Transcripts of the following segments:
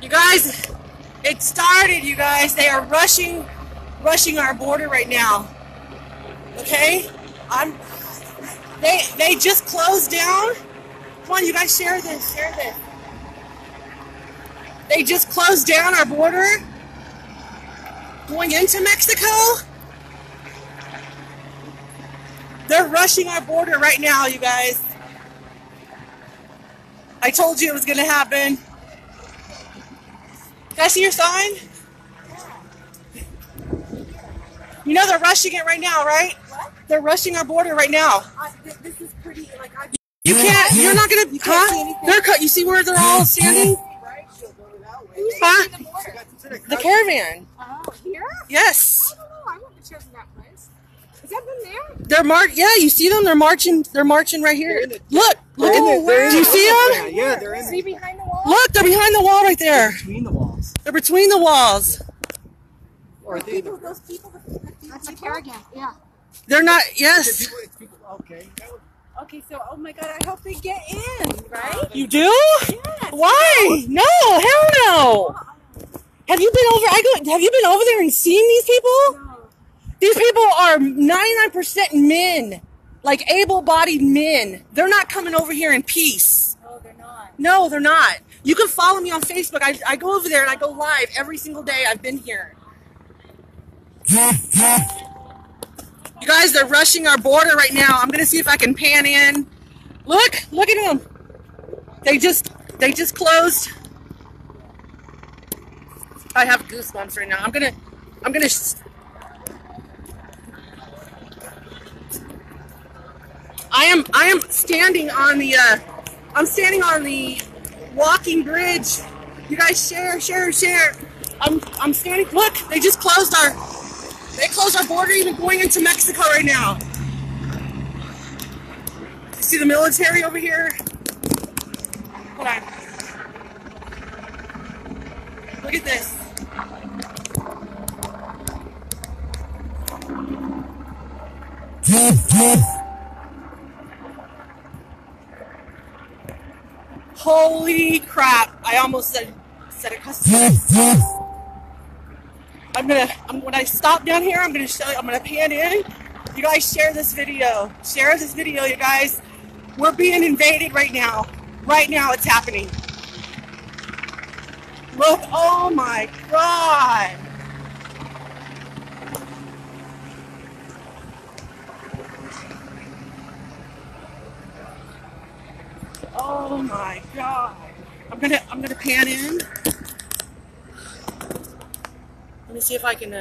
You guys, it started, you guys. They are rushing our border right now. Okay? They just closed down. Come on, you guys, share this. They just closed down our border going into Mexico. They're rushing our border right now, you guys. I told you it was going to happen. Can I see your sign? You know they're rushing it right now, right? What? They're rushing our border right now. This is pretty, like, You can't, you're not going to, huh? see anything. You see where they're all standing? Huh? The caravan. Oh, here? Yes. I don't know. I wouldn't have chosen that place. Has that been there? Yeah, you see them? They're marching right here. Look do you see them? Yeah, they're in See behind the wall? Look, they're behind the wall right there. between the walls. They're between the walls. Or are they Those people, that's a caravan, yeah. They're not, yes. people, okay. Okay, so, oh my God, I hope they get in, right? You do? Yes. Why? No, hell no. Have you been over there and seen these people? No. These people are 99% men, like able-bodied men. They're not coming over here in peace. No, they're not. No, they're not. You can follow me on Facebook. I go over there and I go live every single day I've been here. You guys, they're rushing our border right now. I'm gonna see if I can pan in. Look at them. They just closed. I have goosebumps right now. I'm gonna. I am standing on the. I'm standing on the walking bridge. You guys share. I'm standing. Look, they just closed our. They closed our border, even going into Mexico right now. You see the military over here? Hold on. Look at this. Holy crap. I almost said a customer. When I stop down here, I'm gonna pan in. You guys share this video. Share this video, you guys. We're being invaded right now. Right now it's happening. Look, oh my God. Oh my God. I'm gonna pan in. Let me see if I can,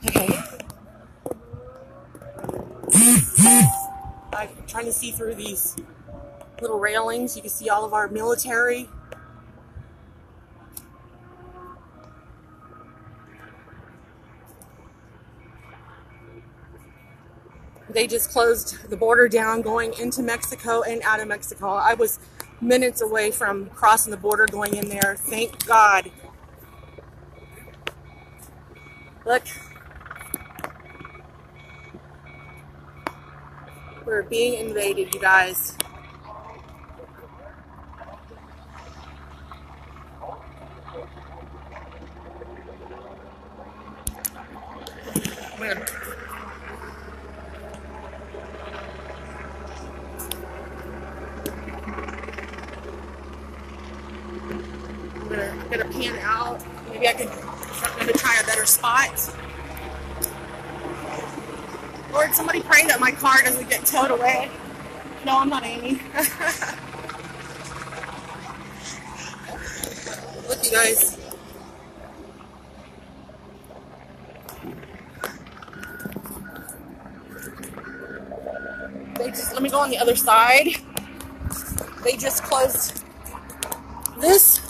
okay. I'm trying to see through these little railings. You can see all of our military. They just closed the border down going into Mexico and out of Mexico. I was minutes away from crossing the border going in there. Thank God. Look. We're being invaded, you guys. I'm gonna pan out. Maybe I'm gonna try a better spot. Lord, somebody pray that my car doesn't get towed away. No, I'm not aiming. Look, you guys. Let me go on the other side. They just closed this.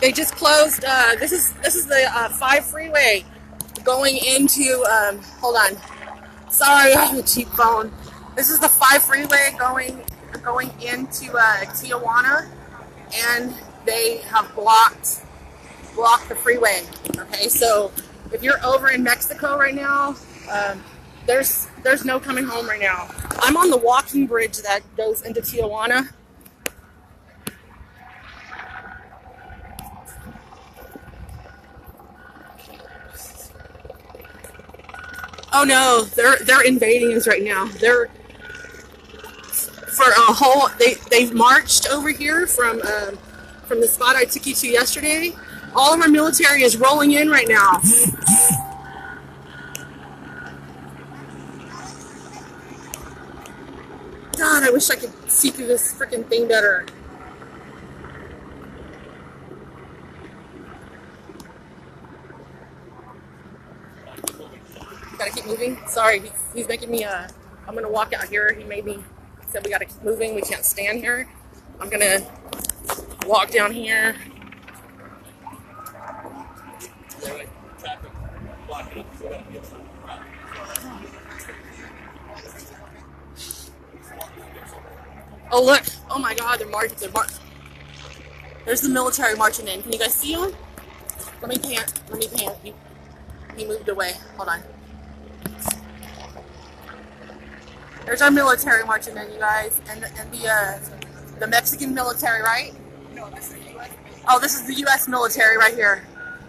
They just closed, this is the 5 freeway going into, hold on. Sorry, I have a cheap phone. This is the 5 freeway going into Tijuana, and they have blocked the freeway. Okay, so if you're over in Mexico right now, There's no coming home right now. I'm on the walking bridge that goes into Tijuana. Oh no, they're invading us right now. They're for a whole they've marched over here from the spot I took you to yesterday. All of our military is rolling in right now. God, I wish I could see through this freaking thing better. Gotta keep moving. Sorry, he's making me. I'm gonna walk out here. He made me. Said we gotta keep moving. We can't stand here. I'm gonna walk down here. Oh look! Oh my God! They're marching. There's the military marching in. Can you guys see them? Let me pan. Let me pan. He moved away. Hold on. There's our military marching in, you guys, and the Mexican military, right? No, this is the U.S. Oh, this is the U.S. military right here.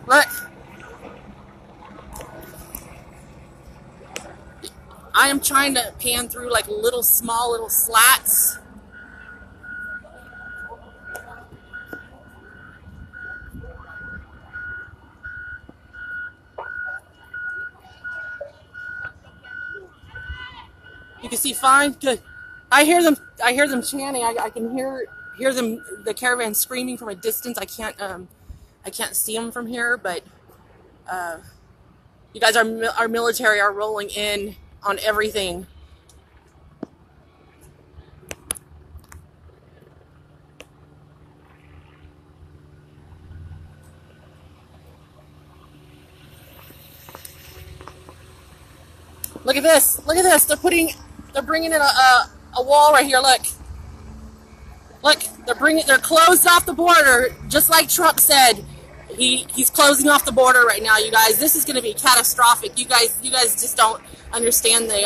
Look. I am trying to pan through like small little slats. You can see fine. Good. I hear them. I hear them chanting. I can hear them. The caravan screaming from a distance. I can't see them from here. But you guys, our military are rolling in on everything. Look at this. Look at this. They're bringing in a wall right here. Look. Look, they're closed off the border, just like Trump said. He's closing off the border right now, you guys. This is going to be catastrophic. You guys just don't understand the.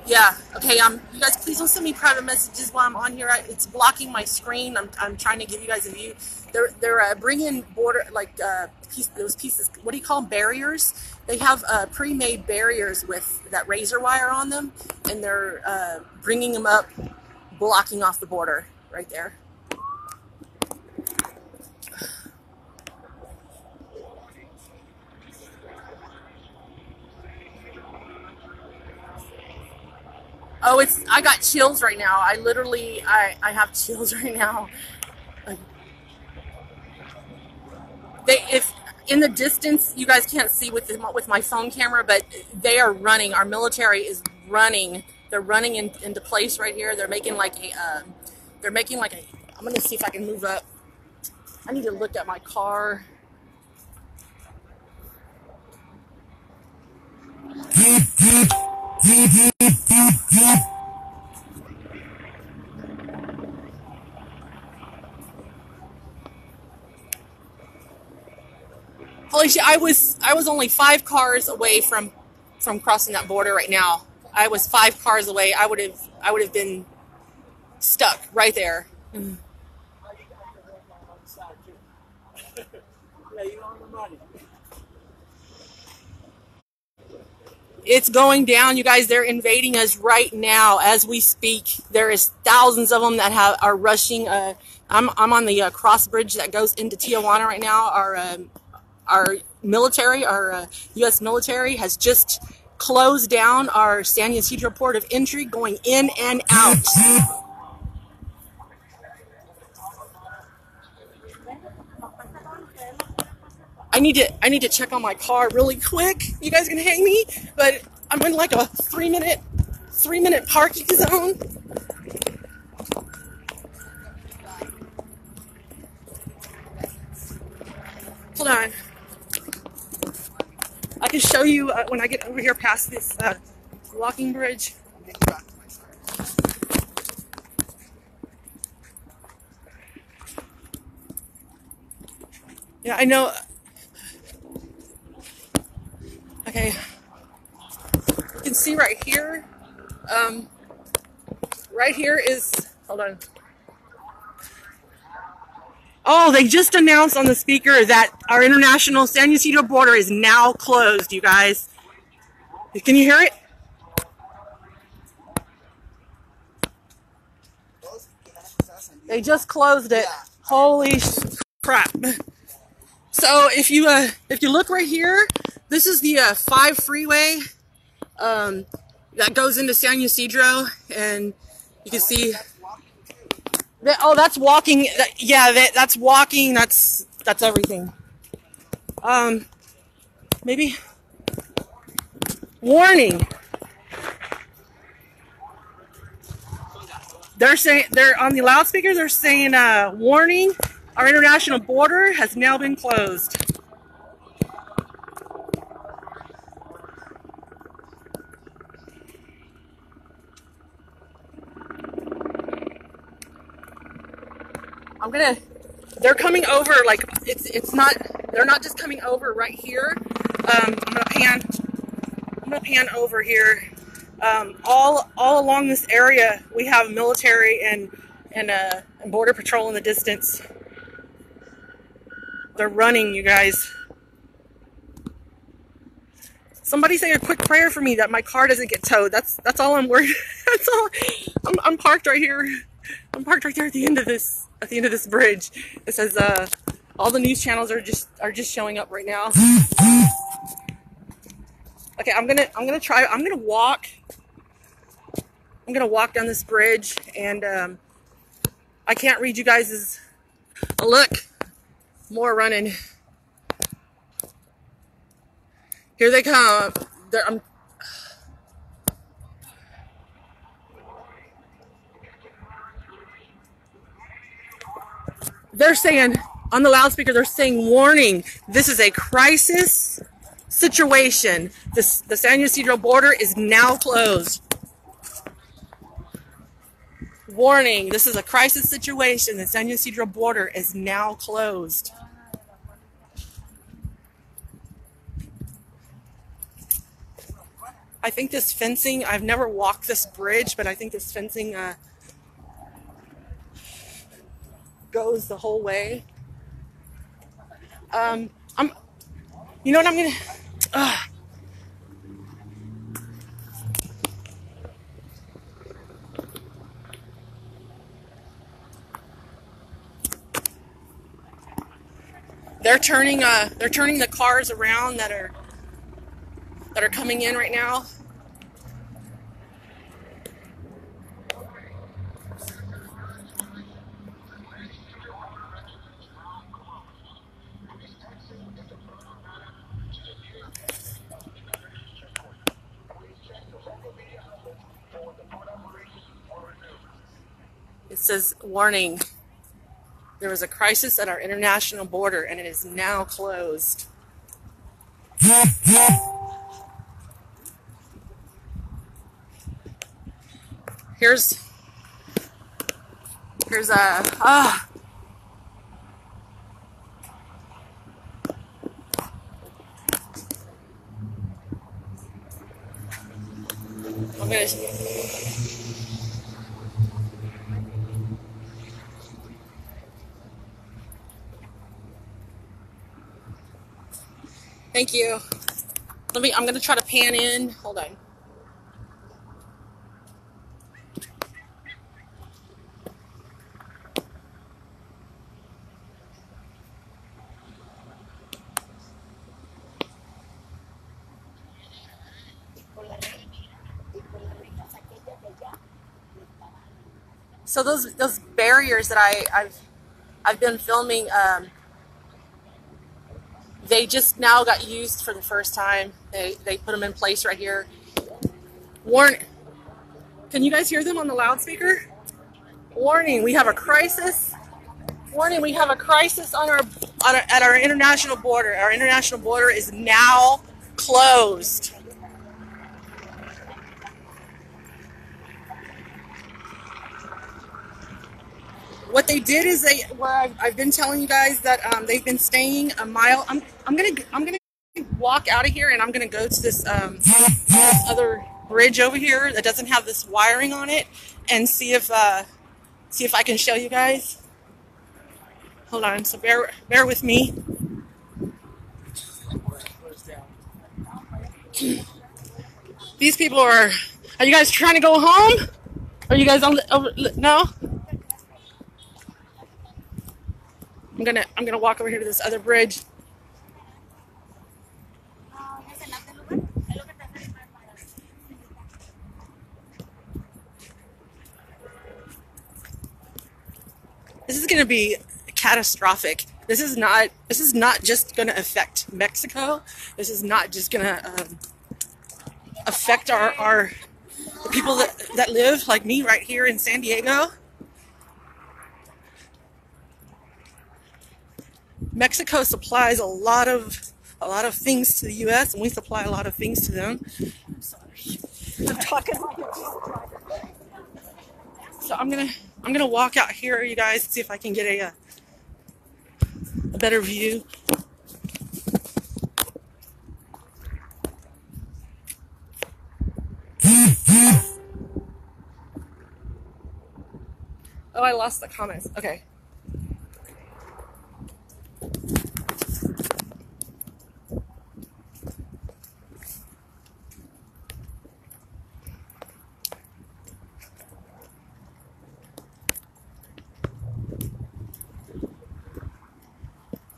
Yeah. Okay. You guys, please don't send me private messages while I'm on here. It's blocking my screen. I'm trying to give you guys a view. They're bringing border those pieces. What do you call them? Barriers. They have pre-made barriers with that razor wire on them, and they're bringing them up, blocking off the border right there. Oh, I got chills right now. I have chills right now. If in the distance, you guys can't see with my phone camera, but they are running. Our military is running. They're running into place right here. They're making like a, I'm gonna see if I can move up. I need to look at my car. Holy shit! I was only 5 cars away from crossing that border right now. I was 5 cars away. I would have been stuck right there. It's going down, you guys. They're invading us right now as we speak. There is thousands of them that are rushing. I'm on the cross bridge that goes into Tijuana right now. Our military, our U.S. military, has just closed down our San Ysidro port of entry, going in and out. I need to check on my car really quick. You guys can hang me, but I'm in like a 3-minute parking zone. Hold on. I can show you when I get over here past this walking bridge. Yeah, I know. Okay, you can see right here. Right here is, hold on. Oh, they just announced on the speaker that our international San Ysidro border is now closed, you guys. Can you hear it? They just closed it. Holy crap. So if you look right here, this is the 5 freeway that goes into San Ysidro, and you can see that, oh, that's walking. Yeah, that's walking. That's everything. Maybe warning. They're saying, they're on the loudspeaker. They're saying warning. Our international border has now been closed. They're coming over, like, it's not, they're not just coming over right here. I'm gonna pan over here. All along this area, we have military and border patrol in the distance. They're running, you guys. Somebody say a quick prayer for me that my car doesn't get towed. That's all I'm worried. That's all. I'm parked right here. I'm parked right there at the end of this bridge. It says all the news channels are just showing up right now. Okay, I'm gonna walk down this bridge, and I can't read you guys'. Oh, look, more running. Here they come. They're saying on the loudspeaker, they're saying warning. This is a crisis situation. The San Ysidro border is now closed. Warning, this is a crisis situation. The San Ysidro border is now closed. I think this fencing, I've never walked this bridge, but I think this fencing goes the whole way. You know what I'm gonna, they're turning the cars around that are coming in right now. It says, warning, there was a crisis at our international border and it is now closed. Here's I'm gonna. Thank you. I'm gonna try to pan in. Hold on. So those barriers that I've been filming, they just now got used for the first time. They put them in place right here. Warning. Can you guys hear them on the loudspeaker? Warning, we have a crisis. Warning, we have a crisis on at our international border. Our international border is now closed. What they did is I've been telling you guys that they've been staying a mile. I'm gonna walk out of here and I'm gonna go to this other bridge over here that doesn't have this wiring on it, and see if I can show you guys. Hold on, so bear with me. These people are you guys trying to go home? Are you guys on no? I'm gonna walk over here to this other bridge. This is gonna be catastrophic. This is not just gonna affect Mexico. This is not just gonna affect our the people that live like me right here in San Diego. Mexico supplies a lot of things to the U.S. and we supply a lot of things to them. I'm sorry, I'm talking. So I'm gonna walk out here, you guys, see if I can get a better view. Oh, I lost the comments. Okay.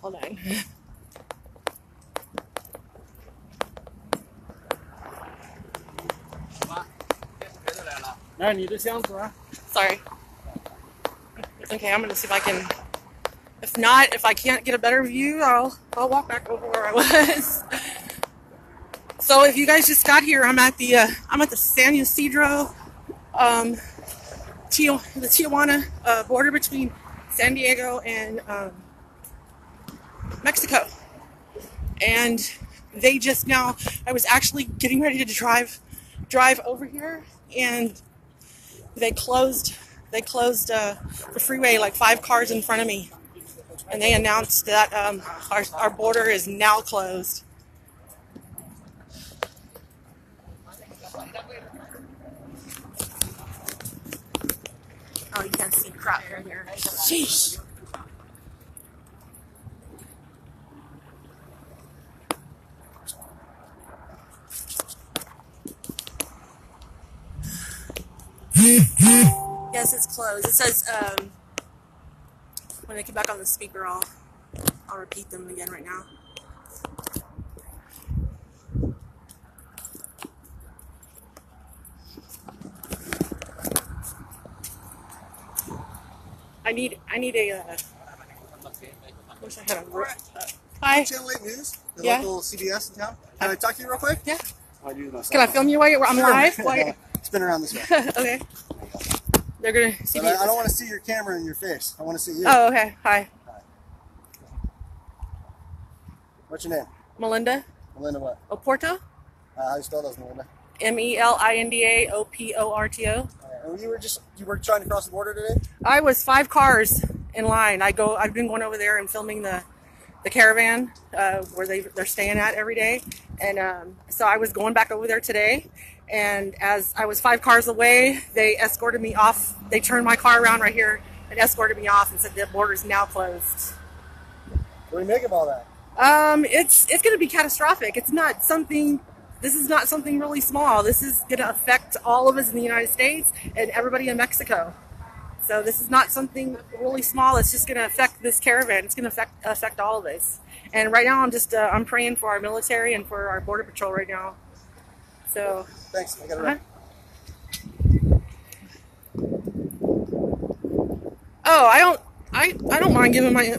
Hold on. Sorry. Okay, I'm gonna see if I can. If not, if I can't get a better view, I'll walk back over where I was. So if you guys just got here, I'm at the San Ysidro, the Tijuana border between San Diego and Mexico, and they just now. I was actually getting ready to drive over here, and they closed the freeway like 5 cars in front of me, and they announced that our border is now closed. Oh, you can't see crap here. Sheesh. Yes, it's closed. It says when I get back on the speaker, I'll repeat them again right now. I need a. Wish I had a. Hi. Channel 8 News, the Yeah. local CBS in town. Can I talk to you real quick? Yeah. I do myself. Can I film you while I'm live? Spin around this way. Okay. They're gonna see me. I don't want to see your camera in your face. I want to see you. Oh, okay. Hi. What's your name? Melinda. Melinda what? Oporto. How do you spell those, Melinda? Melinda Oporto. And you were trying to cross the border today? I was 5 cars in line. I've been going over there and filming the caravan where they're staying at every day, and so I was going back over there today. And as I was 5 cars away, they escorted me off. They turned my car around right here and escorted me off and said the border's now closed. What do you make of all that? It's going to be catastrophic. It's not something. This is not something really small. This is going to affect all of us in the United States and everybody in Mexico. So this is not something really small. It's just going to affect this caravan. It's going to affect all of us. And right now, I'm praying for our military and for our border patrol right now. So thanks. I got it right. Oh, I don't mind giving my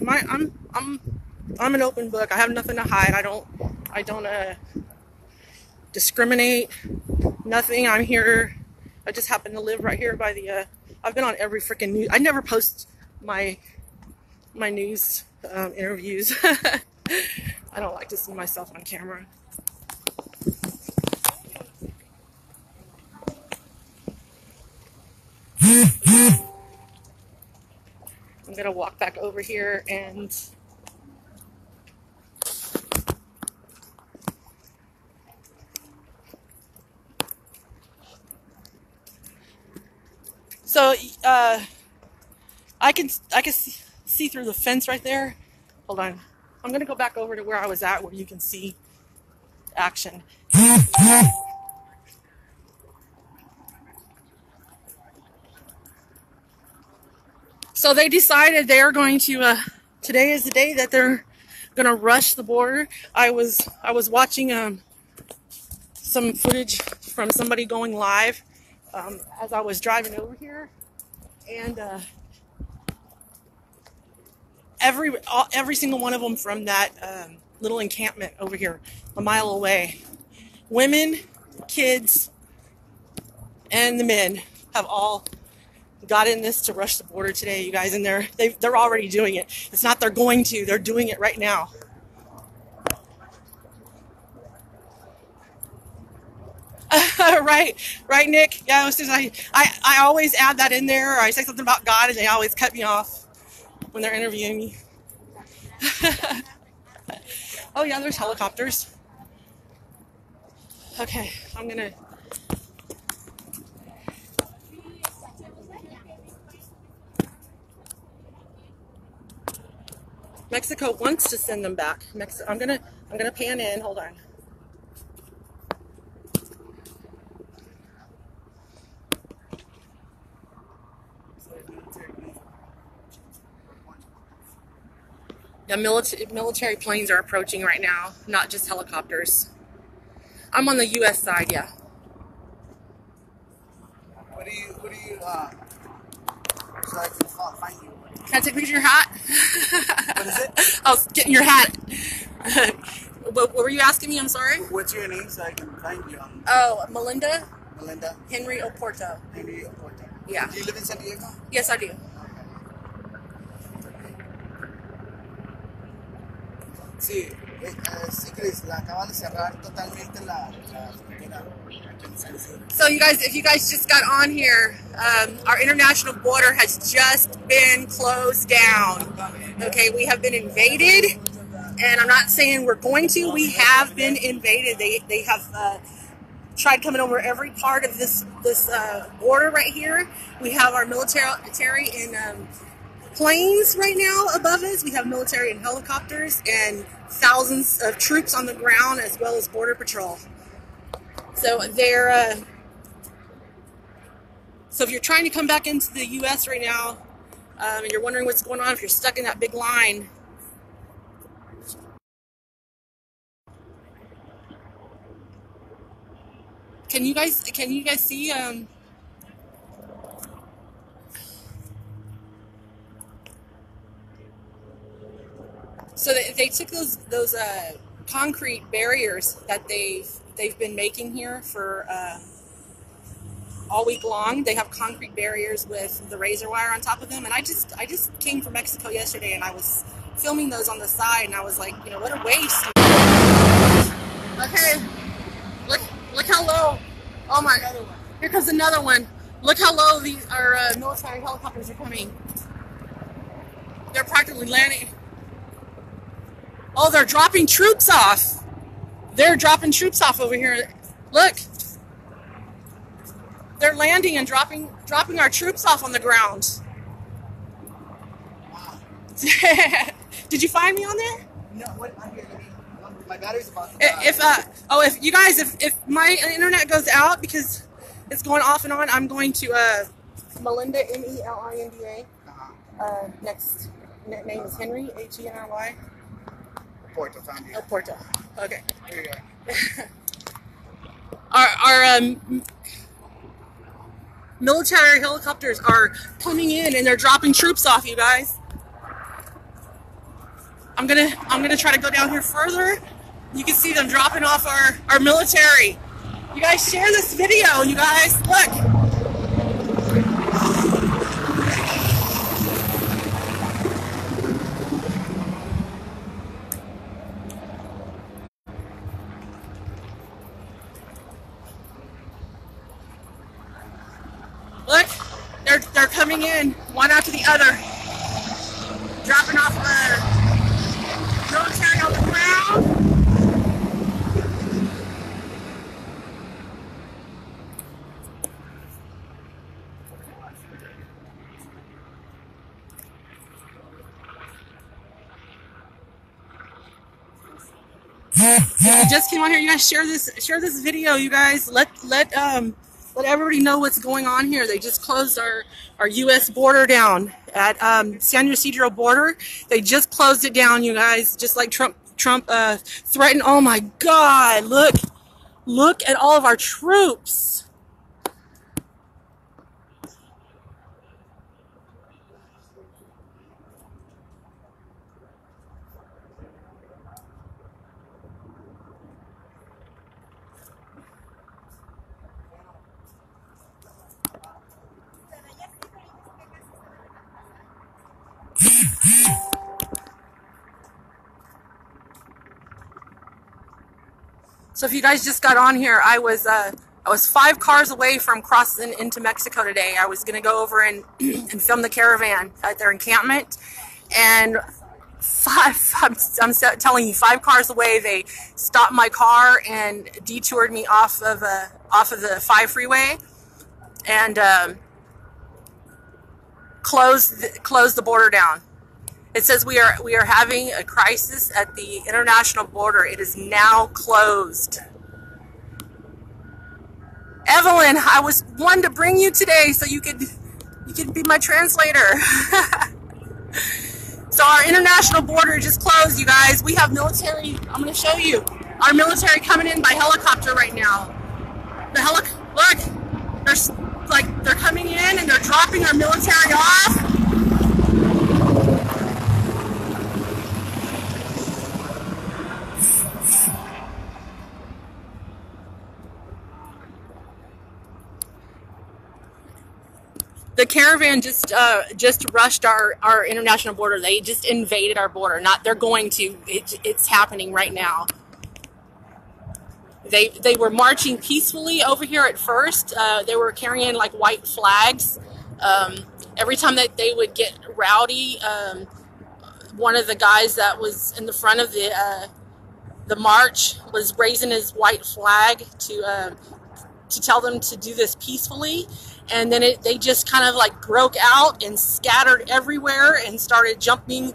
I'm an open book. I have nothing to hide. I don't discriminate. Nothing. I'm here. I just happen to live right here by the. I've been on every freaking news. I never post my news interviews. I don't like to see myself on camera. I'm gonna walk back over here and So I can see through the fence right there. Hold on. I'm gonna go back over to where I was at, where you can see action. So they decided they are going to. Today is the day that they're gonna rush the border. I was watching some footage from somebody going live as I was driving over here, and every single one of them from that little encampment over here, a mile away, women, kids, and the men have all got in this to rush the border today, you guys, and they're already doing it. It's not they're going to, they're doing it right now. right, Nick. Yeah, I always add that in there, or I say something about God, and they always cut me off when they're interviewing me. Oh yeah, there's helicopters. Okay, I'm gonna. Mexico wants to send them back. I'm gonna pan in. Hold on. The military planes are approaching right now, not just helicopters. I'm on the U.S. side, yeah. What do you, so I can find you? Can I take a picture of your hat? What is it? I was getting your hat. What were you asking me? I'm sorry. What's your name so I can find you? Oh, Melinda. Melinda. Henry Oporto. Henry Oporto. Yeah. Do you live in San Diego? Yes, I do. Sí, sí, Chris, la acaban de cerrar totalmente la frontera. So you guys, if you guys just got on here, our international border has just been closed down. Okay, we have been invaded, and I'm not saying we're going to. We have been invaded. They have tried coming over every part of this border right here. We have our military in planes right now above us. We have military and helicopters and thousands of troops on the ground, as well as border patrol. So they're so if you're trying to come back into the U.S. right now, and you're wondering what's going on, if you're stuck in that big line, can you guys see so they took those concrete barriers that they've been making here for all week long. They have concrete barriers with the razor wire on top of them, and I just came from Mexico yesterday, and I was filming those on the side, and I was like, you know, what a waste. Okay, look how low. Oh my, here comes another one. Look how low these our military helicopters are coming. They're practically landing. Oh, they're dropping troops off. They're dropping troops off over here. Look. They're landing and dropping our troops off on the ground. Did you find me on there? No, what? I'm here. My battery's about to die. If you guys, if my internet goes out because it's going off and on, I'm going to Melinda, Melinda. Next name is Henry, Henry. Oporto, found you. Oporto. Okay. Here you go. Our military helicopters are coming in and they're dropping troops off, you guys. I'm gonna try to go down here further. You can see them dropping off our military. You guys share this video, you guys. Look. Look, they're coming in one after the other, dropping off military on the ground. If you just came on here, you guys share this video. You guys let everybody know what's going on here. They just closed our U.S. border down at San Ysidro border. They just closed it down, you guys, just like Trump threatened. Oh my God! Look at all of our troops. So if you guys just got on here, I was 5 cars away from crossing into Mexico today. I was gonna go over and and film the caravan at their encampment, and I'm telling you, 5 cars away, they stopped my car and detoured me off of the 5 freeway, and closed the border down. It says we are having a crisis at the international border. It is now closed. Evelyn, I was wanting to bring you today so you could be my translator. So our international border just closed, you guys. We have military. I'm going to show you our military coming in by helicopter right now. Look, they're coming in and they're dropping our military off. The caravan just rushed our international border. They just invaded our border. They're going to. It's happening right now. They were marching peacefully over here at first. They were carrying like white flags. Every time that they would get rowdy, one of the guys that was in the front of the march was raising his white flag to tell them to do this peacefully. And then they just kind of like broke out and scattered everywhere and started jumping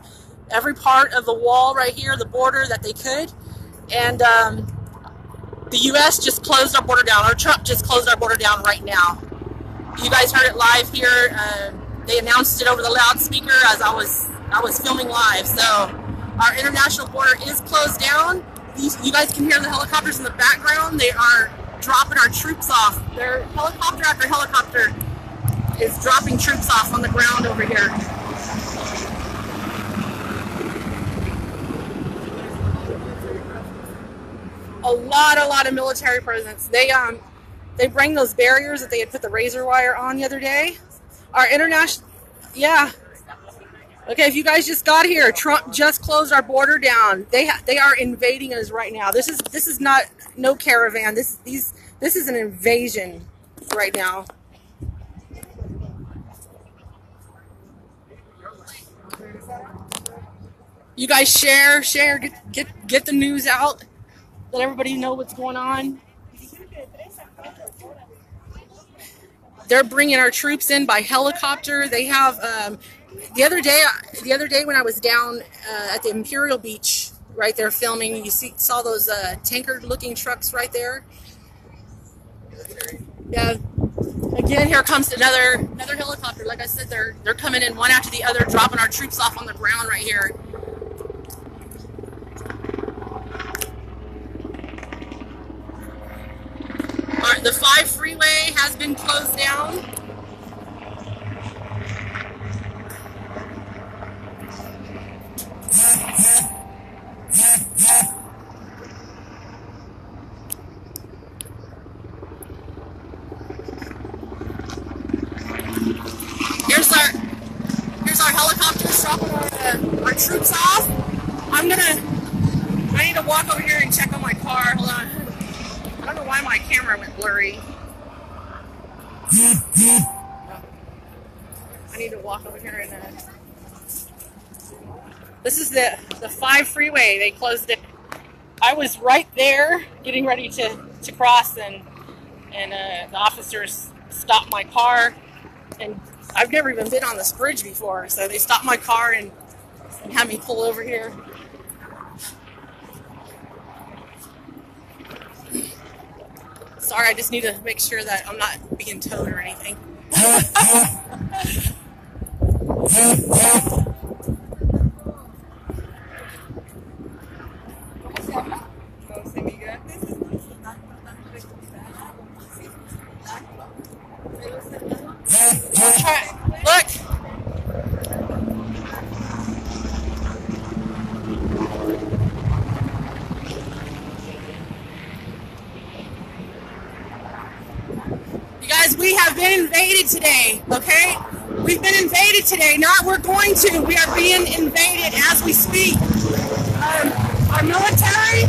every part of the wall right here, the border that they could. And the U.S. just closed our border down. Our Trump just closed our border down right now. You guys heard it live here. They announced it over the loudspeaker as I was filming live. So our international border is closed down. You guys can hear the helicopters in the background. They are dropping our troops off. Their helicopter after helicopter is dropping troops off on the ground over here. A lot of military presence. They bring those barriers that they had put the razor wire on the other day. Our international, yeah. Okay, if you guys just got here, Trump just closed our border down. They are invading us right now. This is not no caravan. This is an invasion right now. You guys share, get the news out. Let everybody know what's going on. They're bringing our troops in by helicopter. They have the other day when I was down at the Imperial Beach, right there filming, you saw those tanker-looking trucks right there. Yeah. Again, here comes another helicopter. Like I said, they're coming in one after the other, dropping our troops off on the ground right here. All right, the 5 freeway has been closed down. Here's our helicopters dropping our troops off. I need to walk over here and check on my car. Hold on. I don't know why my camera went blurry. I need to walk over here and this is the 5 freeway. They closed it. I was right there getting ready to cross, and the officers stopped my car, and I've never even been on this bridge before, so they stopped my car and had me pull over here. Sorry, I just need to make sure that I'm not being towed or anything. Look! You guys, we have been invaded today, okay? We've been invaded today. Not we're going to. We are being invaded as we speak. Our military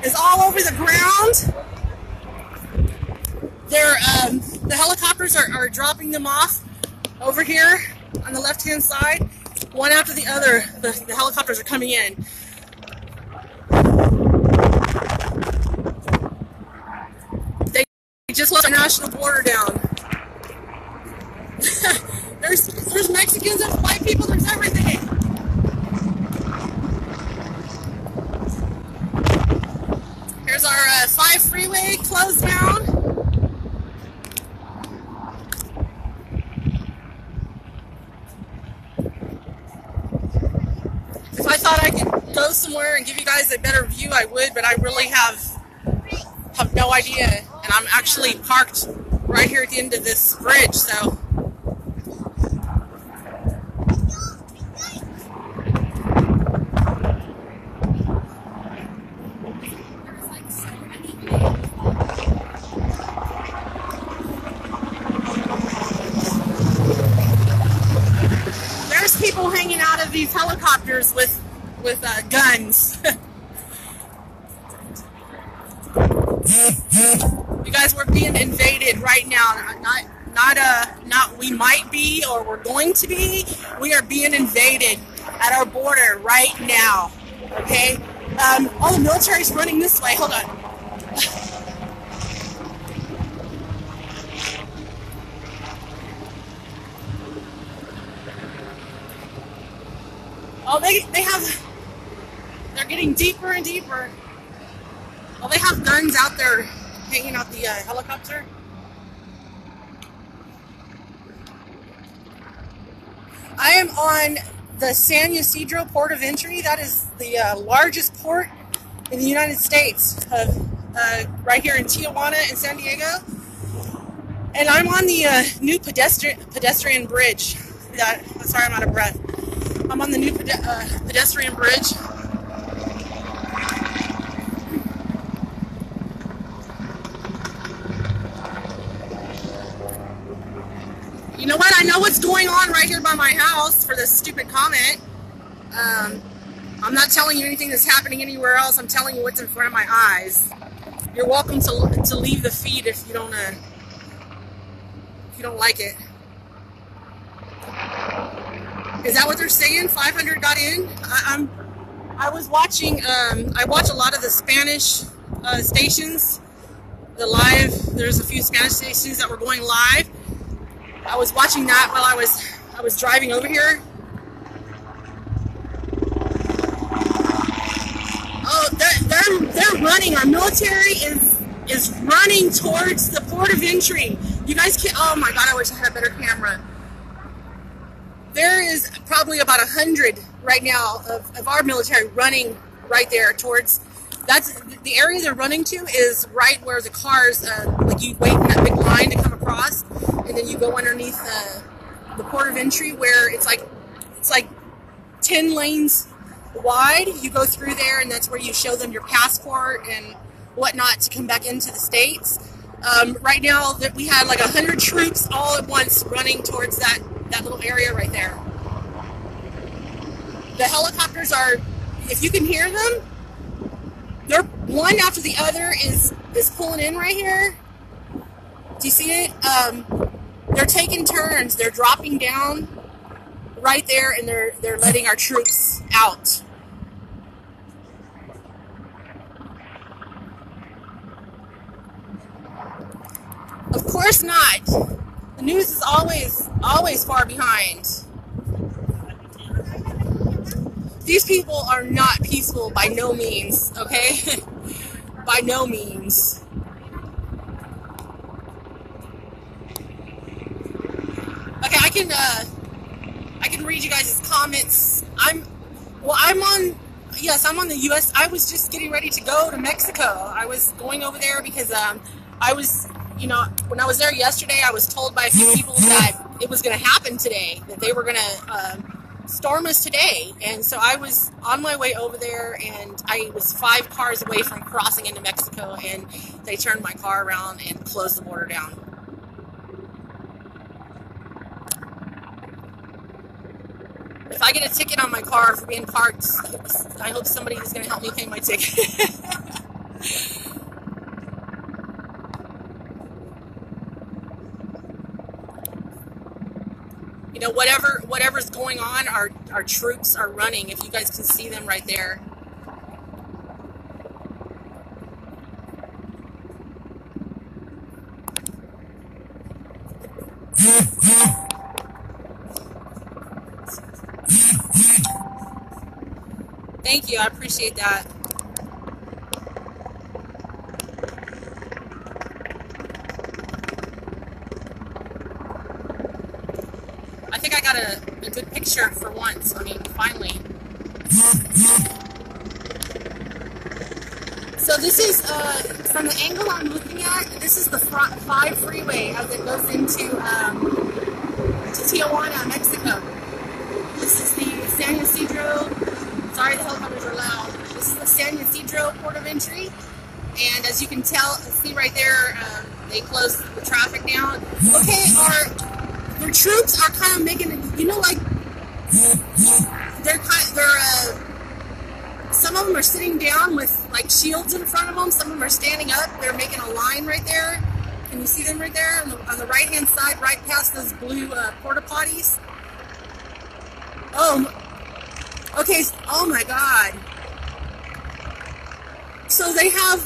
is all over the ground. The helicopters are dropping them off over here on the left-hand side. One after the other, the helicopters are coming in. They just let the national border down. There's Mexicans, there's white people, there's everything. Here's our 5 freeway closed down. If I thought I could go somewhere and give you guys a better view, I would, but I really have no idea. And I'm actually parked right here at the end of this bridge, so. There's people hanging out of these helicopters with guns. You guys, we're being invaded right now. Not we might be or we're going to be. We are being invaded at our border right now. Okay? All the military's running this way. Hold on. Oh, they're getting deeper and deeper. Oh, they have guns out there hanging out the helicopter. I am on the San Ysidro port of entry. That is the largest port in the United States, right here in Tijuana and San Diego. And I'm on the new pedestrian bridge. Sorry, I'm out of breath. I'm on the new pedestrian bridge. You know what? I know what's going on right here by my house for this stupid comment. I'm not telling you anything that's happening anywhere else. I'm telling you what's in front of my eyes. You're welcome to leave the feed if you don't like it. Is that what they're saying? 500 got in? I was watching. I watch a lot of the Spanish stations. There's a few Spanish stations that were going live. I was watching that while I was driving over here. Oh, they're running. Our military is running towards the port of entry. You guys can't. Oh my God! I wish I had a better camera. There is probably about 100 right now of our military running right there towards. That's the area they're running to is right where the cars, like you wait in that big line to come across, and then you go underneath the port of entry where it's like 10 lanes wide. You go through there, and that's where you show them your passport and whatnot to come back into the States. Right now, that we had like 100 troops all at once running towards that little area right there. The helicopters are, if you can hear them, they're one after the other is pulling in right here. Do you see it? They're taking turns. They're dropping down right there, and they're letting our troops out. Of course not. The news is always far behind. These people are not peaceful by no means, okay? by no means. Okay, I can read you guys' comments. I'm on, yes, I'm on the U.S. I was just getting ready to go to Mexico. I was going over there because I was, when I was there yesterday, I was told by a few people that it was going to happen today, that they were going to storm us today. And so I was on my way over there, and I was 5 cars away from crossing into Mexico, and they turned my car around and closed the border down. If I get a ticket on my car for being parked, I hope somebody is going to help me pay my ticket. Whatever's going on, our troops are running. If you guys can see them right there. Thank you, I appreciate that. I think I got a good picture for once. I mean, finally. So this is, from the angle I'm looking at, this is the 5 freeway as it goes into to Tijuana, Mexico. This is the San Ysidro, sorry the helicopters are loud. This is the San Ysidro port of entry. And as you can see right there, they closed the traffic down. Okay, their troops are kind of making, like, some of them are sitting down with like shields in front of them. Some of them are standing up. They're making a line right there. Can you see them right there on the right hand side, right past those blue porta potties? Oh, okay. Oh my God. So they have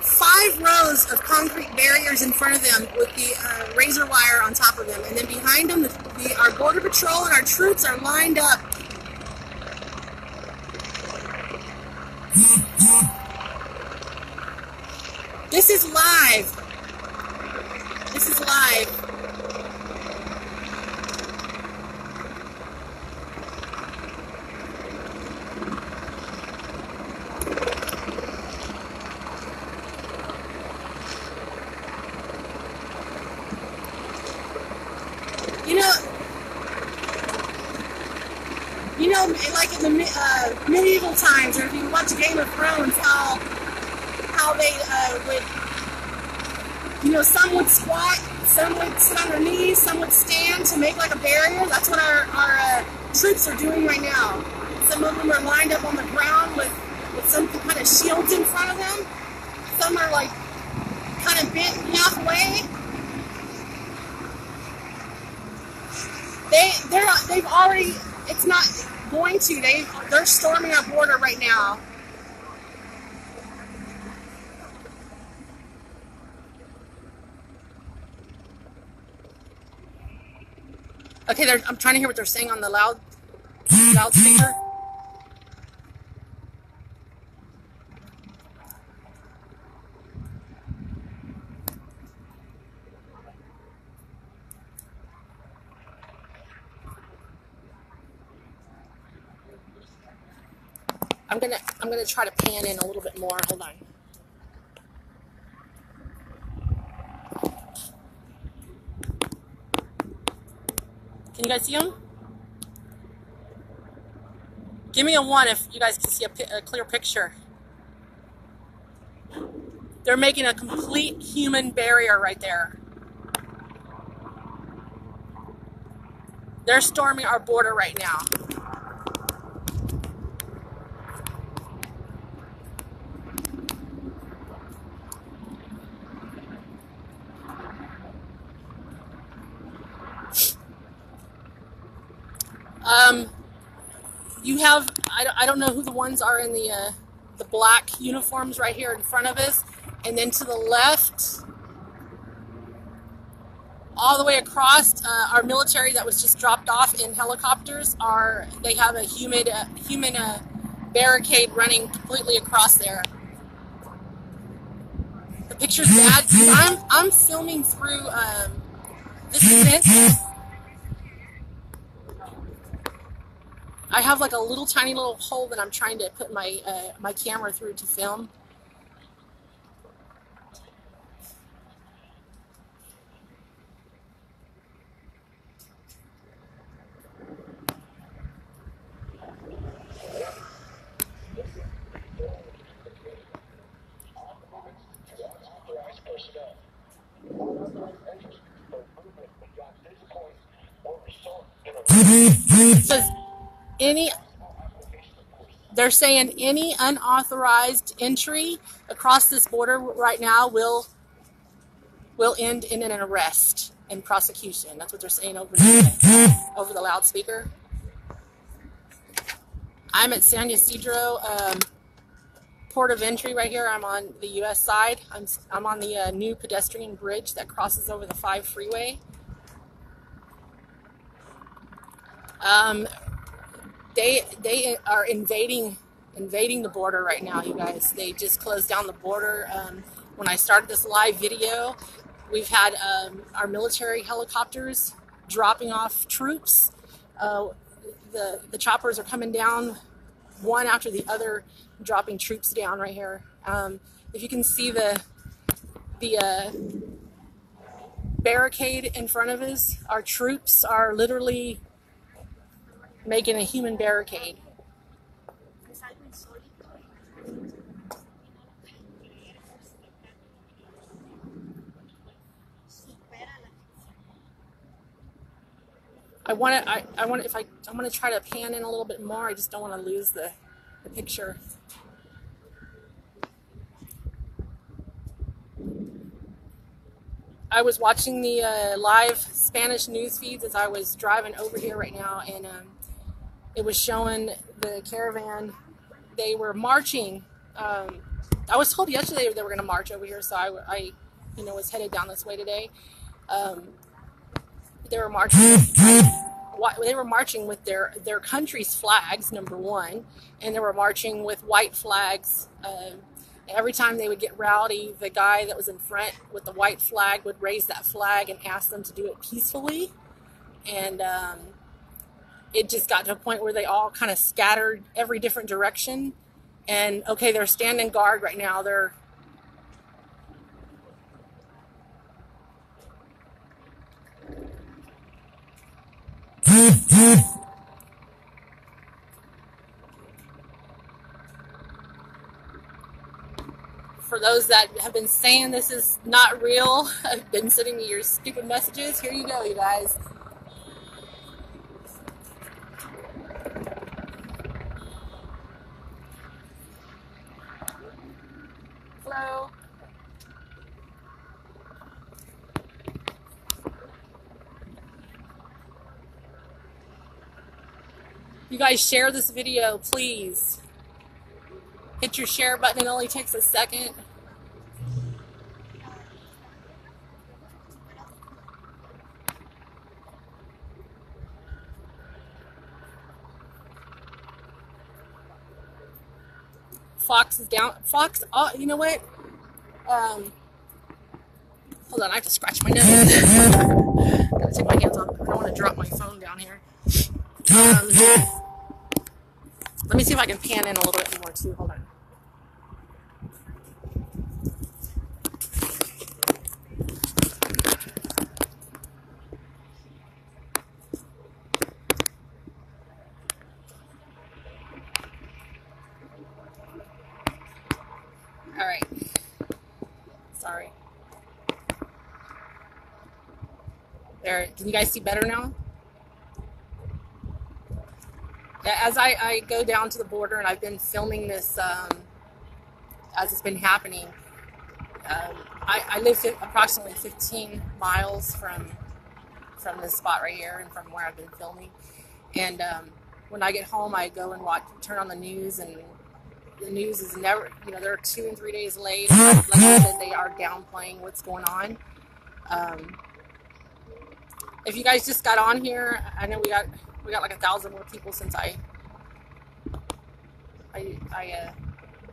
5 rows of concrete barriers in front of them with the razor wire on top of them, and then behind them, our border patrol and our troops are lined up. This is live. This is live. Like in the medieval times, or if you watch Game of Thrones, how they would, some would squat, some would sit on their knees, some would stand to make like a barrier. That's what our troops are doing right now. Some of them are lined up on the ground with some kind of shields in front of them. Some are like kind of bent halfway. They've already, it's not going to, they're storming our border right now. Okay, I'm trying to hear what they're saying on the loudspeaker. I'm gonna try to pan in a little bit more. Hold on. Can you guys see them? Give me a 1 if you guys can see a clear picture. They're making a complete human barrier right there. They're storming our border right now. You have, I don't know who the ones are in the black uniforms right here in front of us, and then to the left, all the way across, our military that was just dropped off in helicopters they have a human barricade running completely across there. The picture's bad because I'm filming through this fence. I have like a little tiny little hole that I'm trying to put my my camera through to film. It says they're saying any unauthorized entry across this border right now will end in an arrest and prosecution. That's what they're saying over the loudspeaker. I'm at San Ysidro port of entry right here. I'm on the U.S. side. I'm on the new pedestrian bridge that crosses over the 5 freeway. They are invading the border right now, you guys. They just closed down the border. When I started this live video, we've had our military helicopters dropping off troops. The choppers are coming down one after the other, dropping troops down right here. If you can see the barricade in front of us, our troops are literally making a human barricade. I want to try to pan in a little bit more. I just don't want to lose the picture. I was watching the live Spanish news feeds as I was driving over here right now, and it was showing the caravan. They were marching. I was told yesterday they were going to march over here, so I was headed down this way today. They were marching. They were marching with their country's flags, number one, and they were marching with white flags. Every time they would get rowdy, the guy that was in front with the white flag would raise that flag and ask them to do it peacefully. And it just got to a point where they all kind of scattered every different direction. And okay, they're standing guard right now. They're for those that have been saying this is not real, I've been sending me your stupid messages. Here you go, you guys. Hello. You guys share this video, please. Hit your share button. It only takes a second. Fox is down. Fox, oh, you know what? Hold on, I have to scratch my nose. Gotta take my hands off. I don't want to drop my phone down here. Let me see if I can pan in a little bit more too. Hold on. All right. Sorry. There. Can you guys see better now? As I go down to the border, and I've been filming this as it's been happening. I live approximately 15 miles from this spot right here, and from where I've been filming. And when I get home, I go and turn on the news, and the news is never, they're 2 and 3 days late. Like I said, they are downplaying what's going on. If you guys just got on here, I know we got like 1,000 more people since I I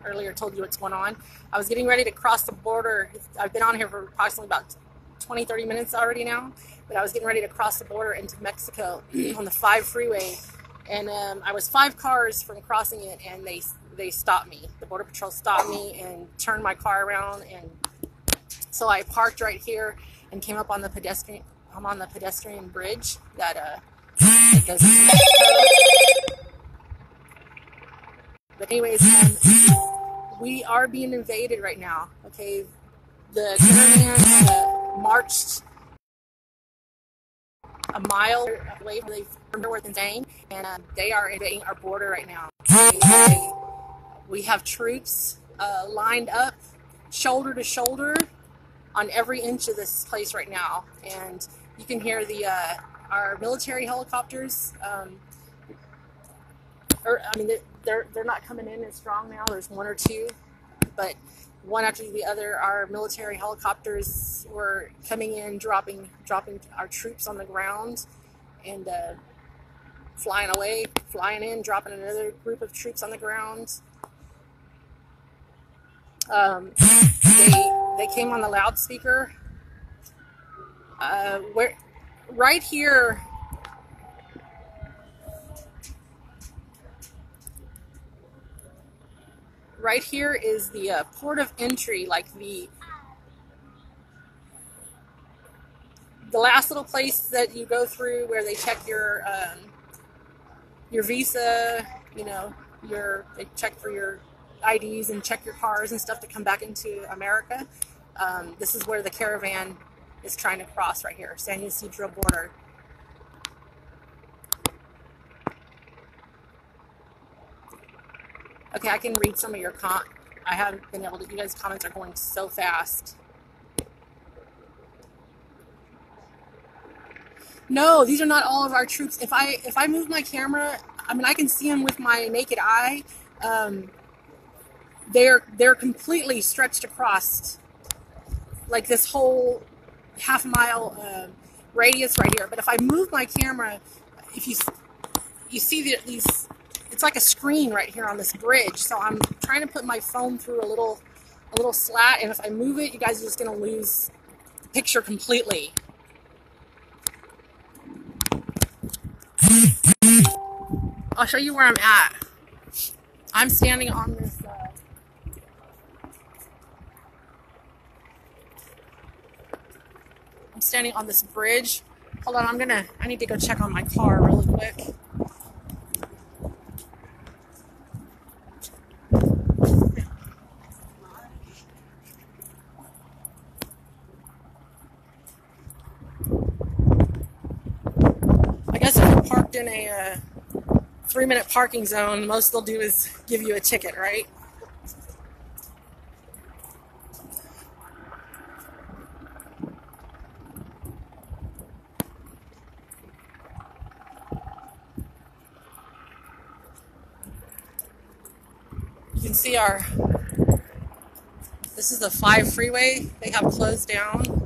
earlier told you what's going on. I was getting ready to cross the border. I've been on here for approximately about 20-30 minutes already now, but I was getting ready to cross the border into Mexico on the 5 freeway, and I was 5 cars from crossing it, and they stopped me. The Border Patrol stopped me and turned my car around, and so I parked right here and came up on the pedestrian. I'm on the pedestrian bridge that goes into Mexico. But anyways, we are being invaded right now. Okay, the caravan marched a mile away from where they're staying, and they are invading our border right now. We have troops lined up, shoulder to shoulder, on every inch of this place right now, and you can hear our military helicopters. They're not coming in as strong now. There's 1 or 2, but one after the other, our military helicopters were coming in, dropping our troops on the ground, and flying away, flying in, dropping another group of troops on the ground. They came on the loudspeaker. Right here. Right here is the port of entry, like the last little place that you go through where they check your visa. You know, they check for your IDs and check your cars and stuff to come back into America. This is where the caravan is trying to cross right here, San Ysidro border. Okay, I can read some of your I haven't been able to. You guys' comments are going so fast. No, these are not all of our troops. If I move my camera, I mean, I can see them with my naked eye. They're completely stretched across, like this whole half-mile radius right here. But if I move my camera, if you see these. It's like a screen right here on this bridge, so I'm trying to put my phone through a little slat, and if I move it, you guys are just going to lose the picture completely. I'll show you where I'm at. I'm standing on this bridge. Hold on, I need to go check on my car really quick. Parked in a 3-minute parking zone, most they'll do is give you a ticket, right? You can see this is the 5 freeway they have closed down.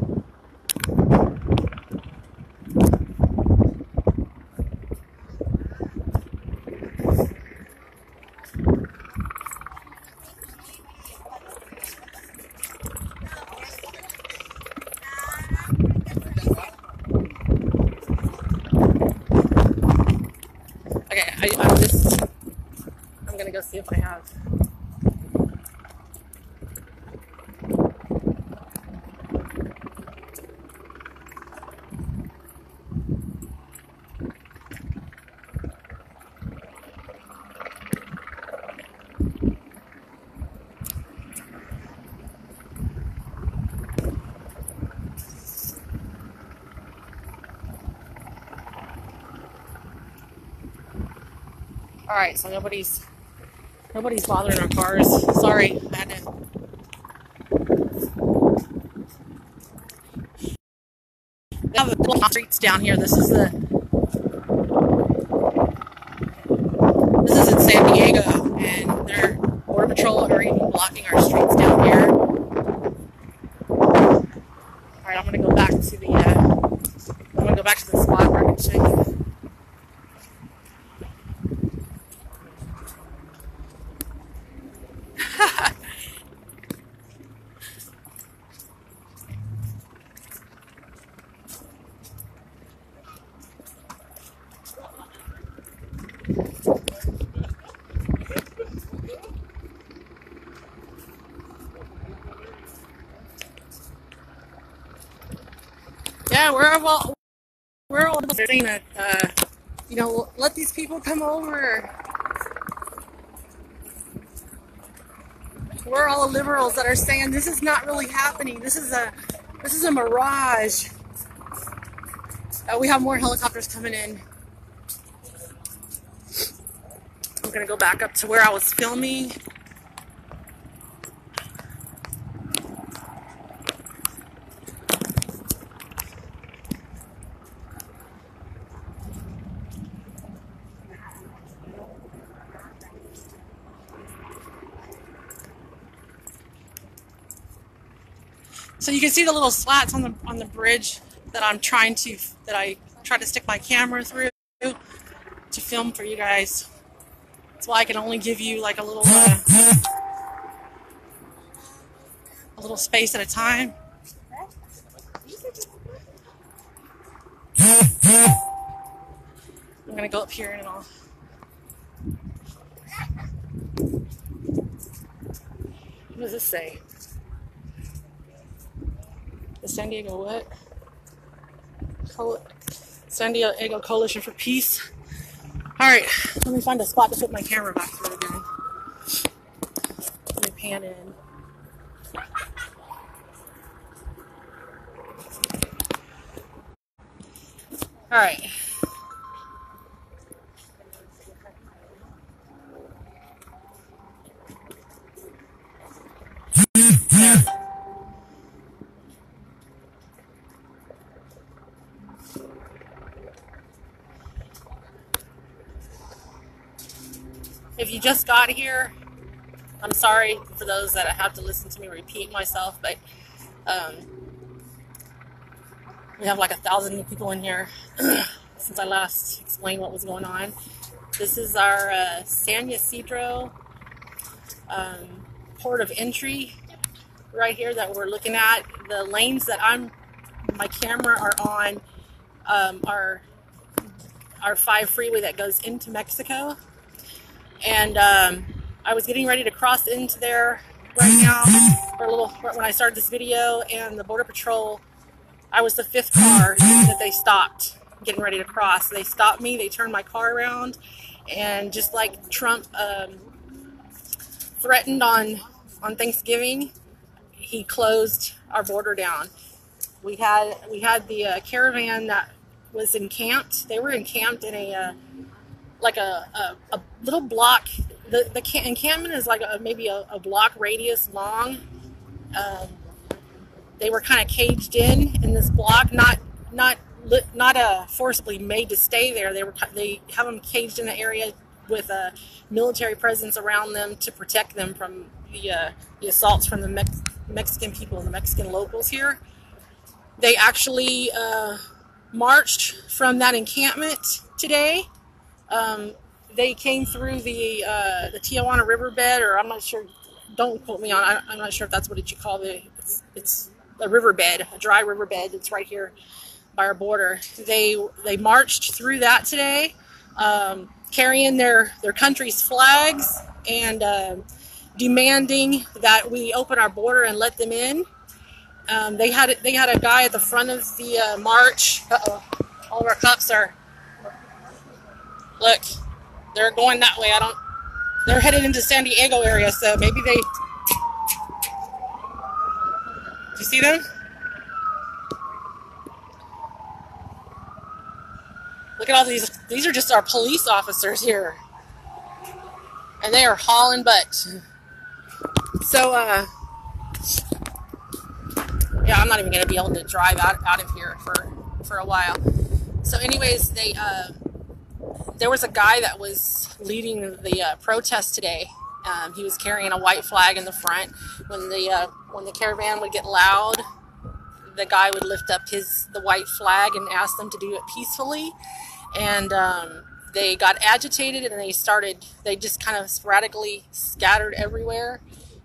I'm gonna go see if I have. All right, so nobody's bothering our cars. Sorry, I had to. They have little streets down here. This is in San Diego, and their Border Patrol are even blocking our streets down here. All right, I'm gonna go back to the spot where I can show you. Yeah, we're all saying that, you know, let these people come over. We're all liberals that are saying this is not really happening. This is a mirage. We have more helicopters coming in. I'm gonna go back up to where I was filming. So you can see the little slats on the bridge that I tried to stick my camera through to film for you guys. That's why I can only give you like a little space at a time. I'm gonna go up here and I'll. What does this say? The San Diego what? San Diego Coalition for Peace. All right, let me find a spot to put my camera back through again. Let me pan in. All right. If you just got here, I'm sorry for those that have to listen to me repeat myself, but we have like 1,000 new people in here since I last explained what was going on. This is our San Ysidro port of entry right here that we're looking at. The lanes that my camera are on are our 5 freeway that goes into Mexico. And I was getting ready to cross into there right now when I started this video, and the Border Patrol, I was the 5th car that they stopped getting ready to cross. They stopped me, they turned my car around, and just like Trump threatened on Thanksgiving, he closed our border down. We had the caravan that was encamped. They were encamped in a little block. The encampment is like maybe a block radius long. They were kind of caged in this block, not forcibly made to stay there. They have them caged in the area with a military presence around them to protect them from the assaults from the Mexican people, the Mexican locals here. They actually marched from that encampment today. They came through the Tijuana riverbed, or I'm not sure. Don't quote me on. I'm not sure if that's what you call it. It's a riverbed, a dry riverbed. It's right here by our border. They marched through that today, carrying their country's flags and demanding that we open our border and let them in. They had a guy at the front of the march. All of our cops are. Look, they're going that way. They're headed into San Diego area, so maybe they. Do you see them? Look at all these. These are just our police officers here, and they are hauling butt. So, yeah, I'm not even going to be able to drive out of here for a while. So, anyways, there was a guy that was leading the protest today. He was carrying a white flag in the front. When the caravan would get loud, the guy would lift up the white flag and ask them to do it peacefully. And they got agitated, and they just kind of sporadically scattered everywhere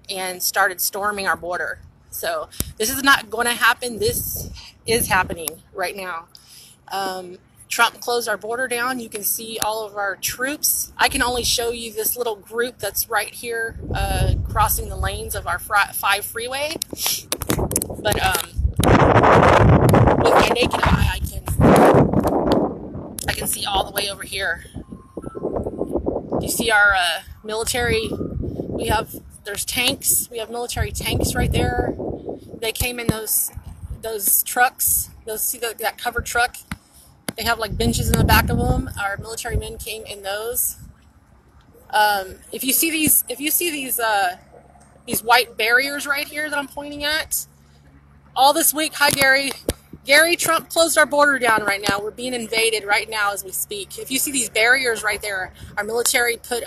and started storming our border. So this is not going to happen. This is happening right now. Trump closed our border down. You can see all of our troops. I can only show you this little group that's right here crossing the lanes of our 5 freeway. But naked eye, I can see all the way over here. Do you see our military? There's tanks. We have military tanks right there. They came in those trucks. See that covered truck? They have like benches in the back of them. Our military men came in those. If you see these white barriers right here that I'm pointing at, all this week. Hi, Gary. Gary, Trump closed our border down right now. We're being invaded right now as we speak. If you see these barriers right there, our military put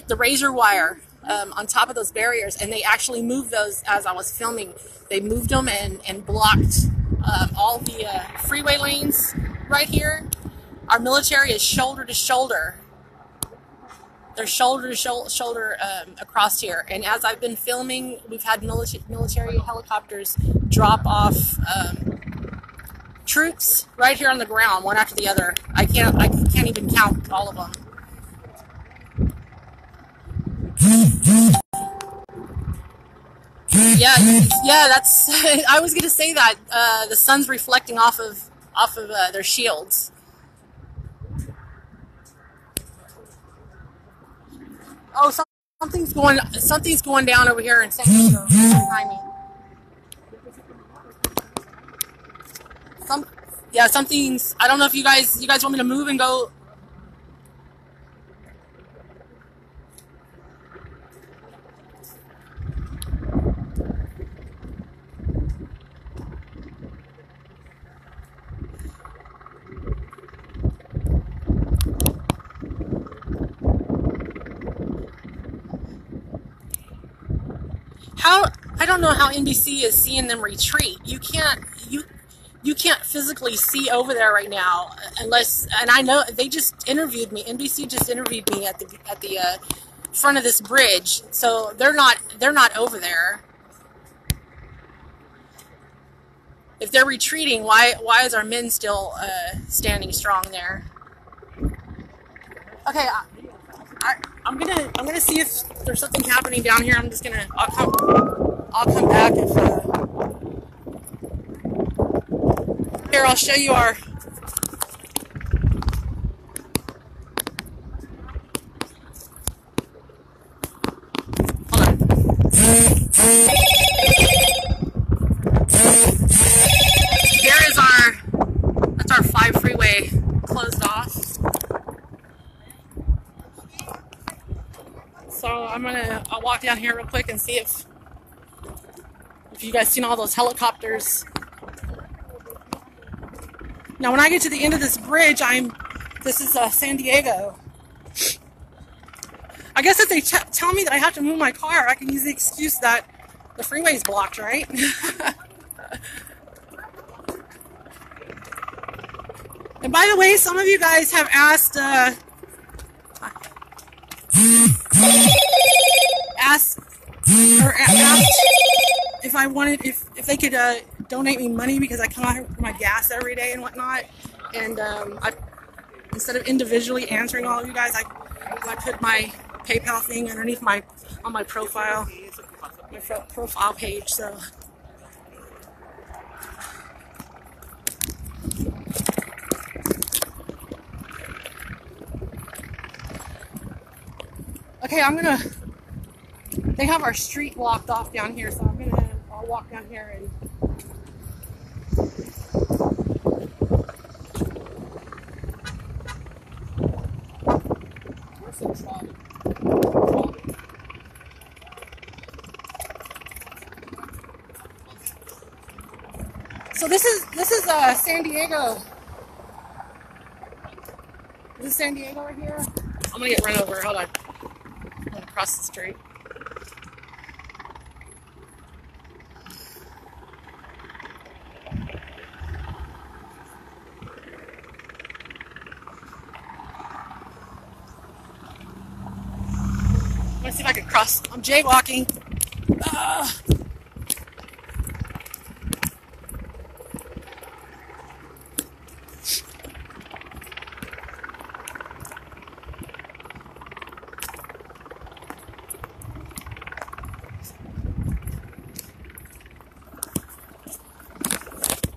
the razor wire on top of those barriers, and they actually moved those as I was filming. They moved them and blocked all the freeway lanes right here. Our military is shoulder to shoulder. They're shoulder to shoulder across here. And as I've been filming, we've had military helicopters drop off troops right here on the ground, one after the other. I can't even count all of them. Yeah, that's. I was gonna say that the sun's reflecting off of their shields. Oh, something's going down over here in San Diego behind me. Something's. I don't know if you guys want me to move and go. I don't know how NBC is seeing them retreat. You can't physically see over there right now unless, and I know they just interviewed me. NBC just interviewed me at the front of this bridge, so they're not over there. If they're retreating, why is our men still standing strong there? Okay, I'm gonna see if there's something happening down here. I'll come back if here. I'll show you our. Hold on. That's our 5 freeway closed off. So I'll walk down here real quick and see if you guys seen all those helicopters. Now when I get to the end of this bridge, this is San Diego. I guess if they tell me that I have to move my car, I can use the excuse that the freeway's blocked, right? And by the way, some of you guys have asked if I wanted, if they could donate me money because I come out here for my gas every day and whatnot. And instead of individually answering all of you guys, I put my PayPal thing underneath on my profile page. So. Okay, they have our street blocked off down here, so I'll walk down here and. So this is San Diego. This is San Diego right here. I'm gonna get run over. Hold on. I'm gonna cross the street. Let's see if I can cross. I'm jaywalking.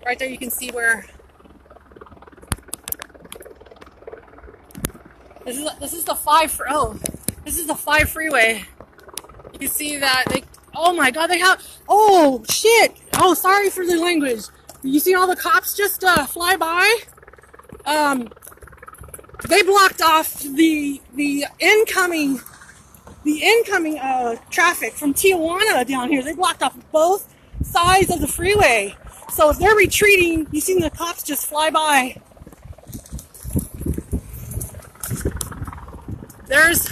Right there you can see where this is the 5 this is the 5 freeway. You can see that they, oh my god, they have, oh shit, oh sorry for the language. You see all the cops just fly by? They blocked off the incoming traffic from Tijuana down here. They blocked off both sides of the freeway. So if they're retreating, you see the cops just fly by. There's,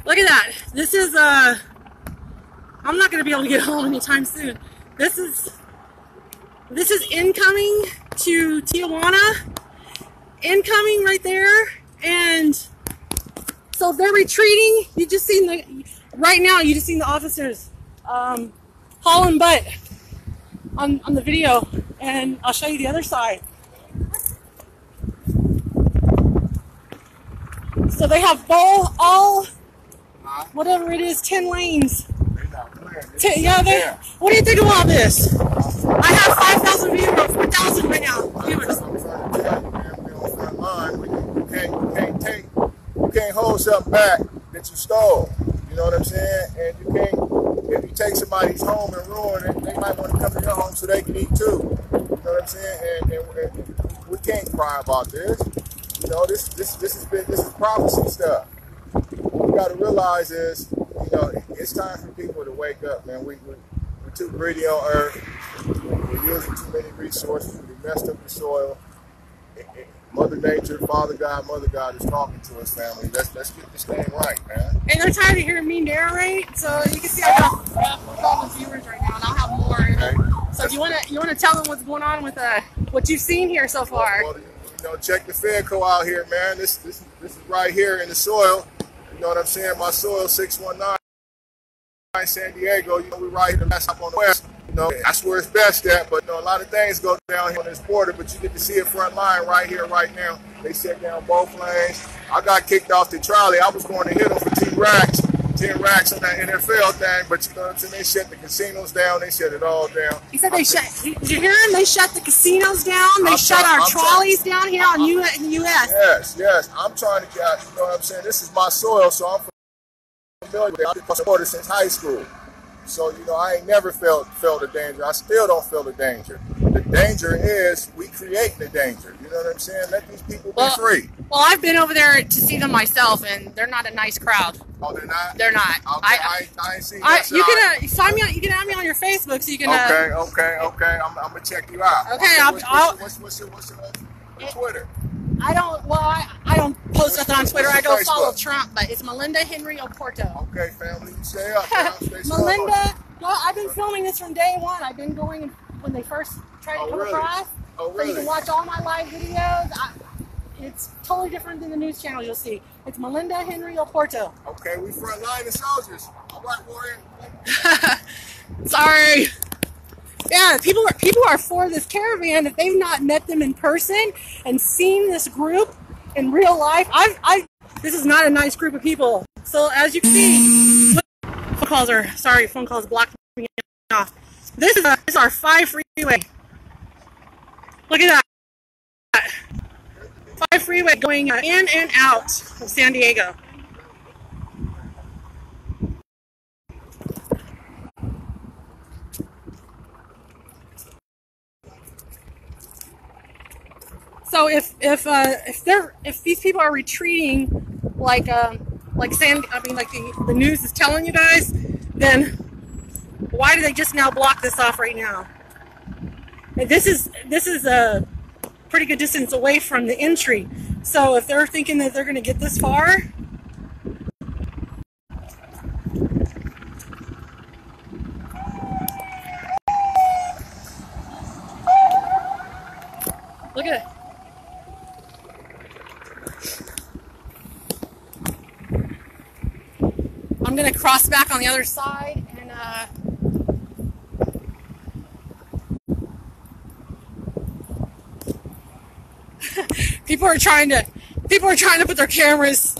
look at that. This is, I'm not going to be able to get home anytime soon. This is incoming to Tijuana. Incoming right there. And so if they're retreating, you just seen right now, you just seen the officers hauling butt on the video. And I'll show you the other side. So they have all whatever it is, 10 lanes. Yeah, what do you think of all this? I have 5,000 viewers, 4,000 right now. Viewers. You can't hold something back that you stole. You know what I'm saying? And you can't, if you take somebody's home and ruin it, they might want to come to your home so they can eat too. You know what I'm saying? And we can't cry about this. You know, this is prophecy stuff. What we got to realize is, you know, it's time for people to wake up, man. We're too greedy on earth. We're using too many resources. We messed up the soil. Mother Nature, Father God, Mother God is talking to us, family. Let's get this thing right, man. And they're tired of hearing me narrate, so you can see I got 4,000 viewers right now, and I'll have more. Okay. So do you wanna tell them what's going on with what you've seen here so far? Well, you know, check the Fedco out here, man. This is right here in the soil. You know what I'm saying? My soil 619 San Diego. You know, we right here to mess up on the west. You know, that's where it's best at. But you know, a lot of things go down here on this border. But you get to see it front line right here, right now. They shut down both lanes. I got kicked off the trolley. I was going to hit them for 10 racks on that NFL thing. But you know what I'm saying? They shut the casinos down. They shut it all down. He said did you hear him? They shut the casinos down. They shut our trolleys down here in the U.S. Yes. I'm trying to get, you know what I'm saying? This is my soil, so I'm familiar with it. I've been crossing the border since high school. So, you know, I ain't never felt the danger. I still don't feel the danger. The danger is we creating the danger. You know what I'm saying? Let these people be free. Well, I've been over there to see them myself, and they're not a nice crowd. Oh, they're not? They're not. Okay, I ain't seen that. You can sign me. You can add me on your Facebook, so you can. Okay. I'm gonna check you out. Okay, what's your Twitter? I don't post nothing on Twitter. I go follow Trump, but it's Melinda Henry Oporto. Okay, family, you stay up. Stay Melinda, well, I've been filming this from day one. I've been going when they first tried to come across. Oh, really? So you can watch all my live videos. It's totally different than the news channel you'll see. It's Melinda Henry Oporto. Okay, we front line of soldiers. All right, warrior. Sorry. Yeah, people are for this caravan. If they've not met them in person and seen this group in real life, this is not a nice group of people. So as you can see, phone calls blocked me off. This is our 5 freeway. Look at that. 5 freeway going in and out of San Diego. So if these people are retreating like the news is telling you guys, then why do they just now block this off right now? And this is a pretty good distance away from the entry. So if they're thinking that they're going to get this far, look at it. I'm going to cross back on the other side and people are trying to put their cameras.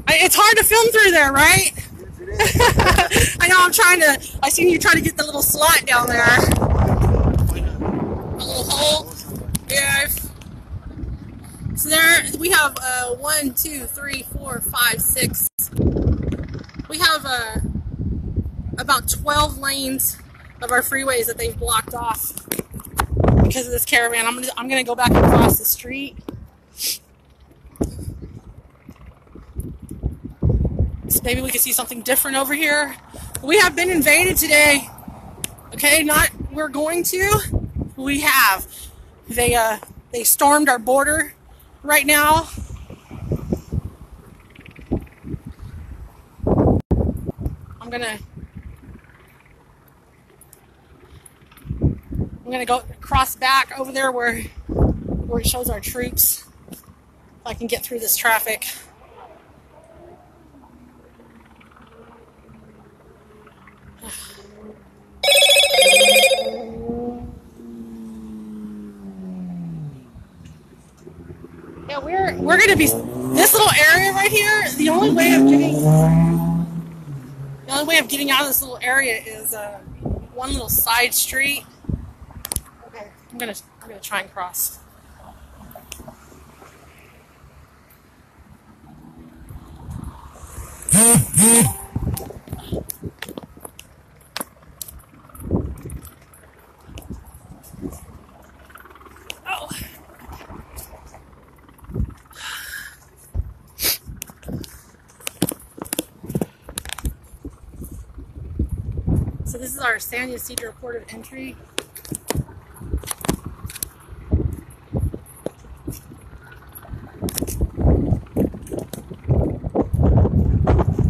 It's hard to film through there, right? I know. I seen you trying to get the little slot down there. hole. Yeah. So there we have 1, 2, 3, 4, 5, 6. We have about 12 lanes of our freeways that they've blocked off because of this caravan. I'm gonna go back across the street. So maybe we can see something different over here. We have been invaded today. Okay, not we're going to. We have. They stormed our border right now. I'm gonna go cross back over there where it shows our troops. If I can get through this traffic. Yeah, we're gonna be this little area right here. The only way of getting out of this little area is one little side street. Okay, I'm gonna try and cross. Oh. So this is our San Ysidro port of entry.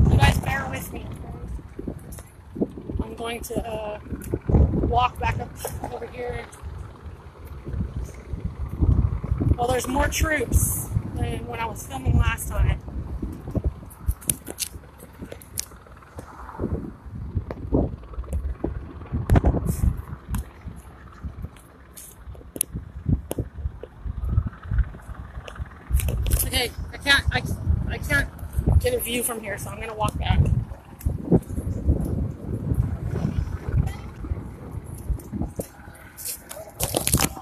You guys bear with me. I'm going to walk back up over here. Well, there's more troops than when I was filming last time. Okay, I can't get a view from here, so I'm gonna walk back.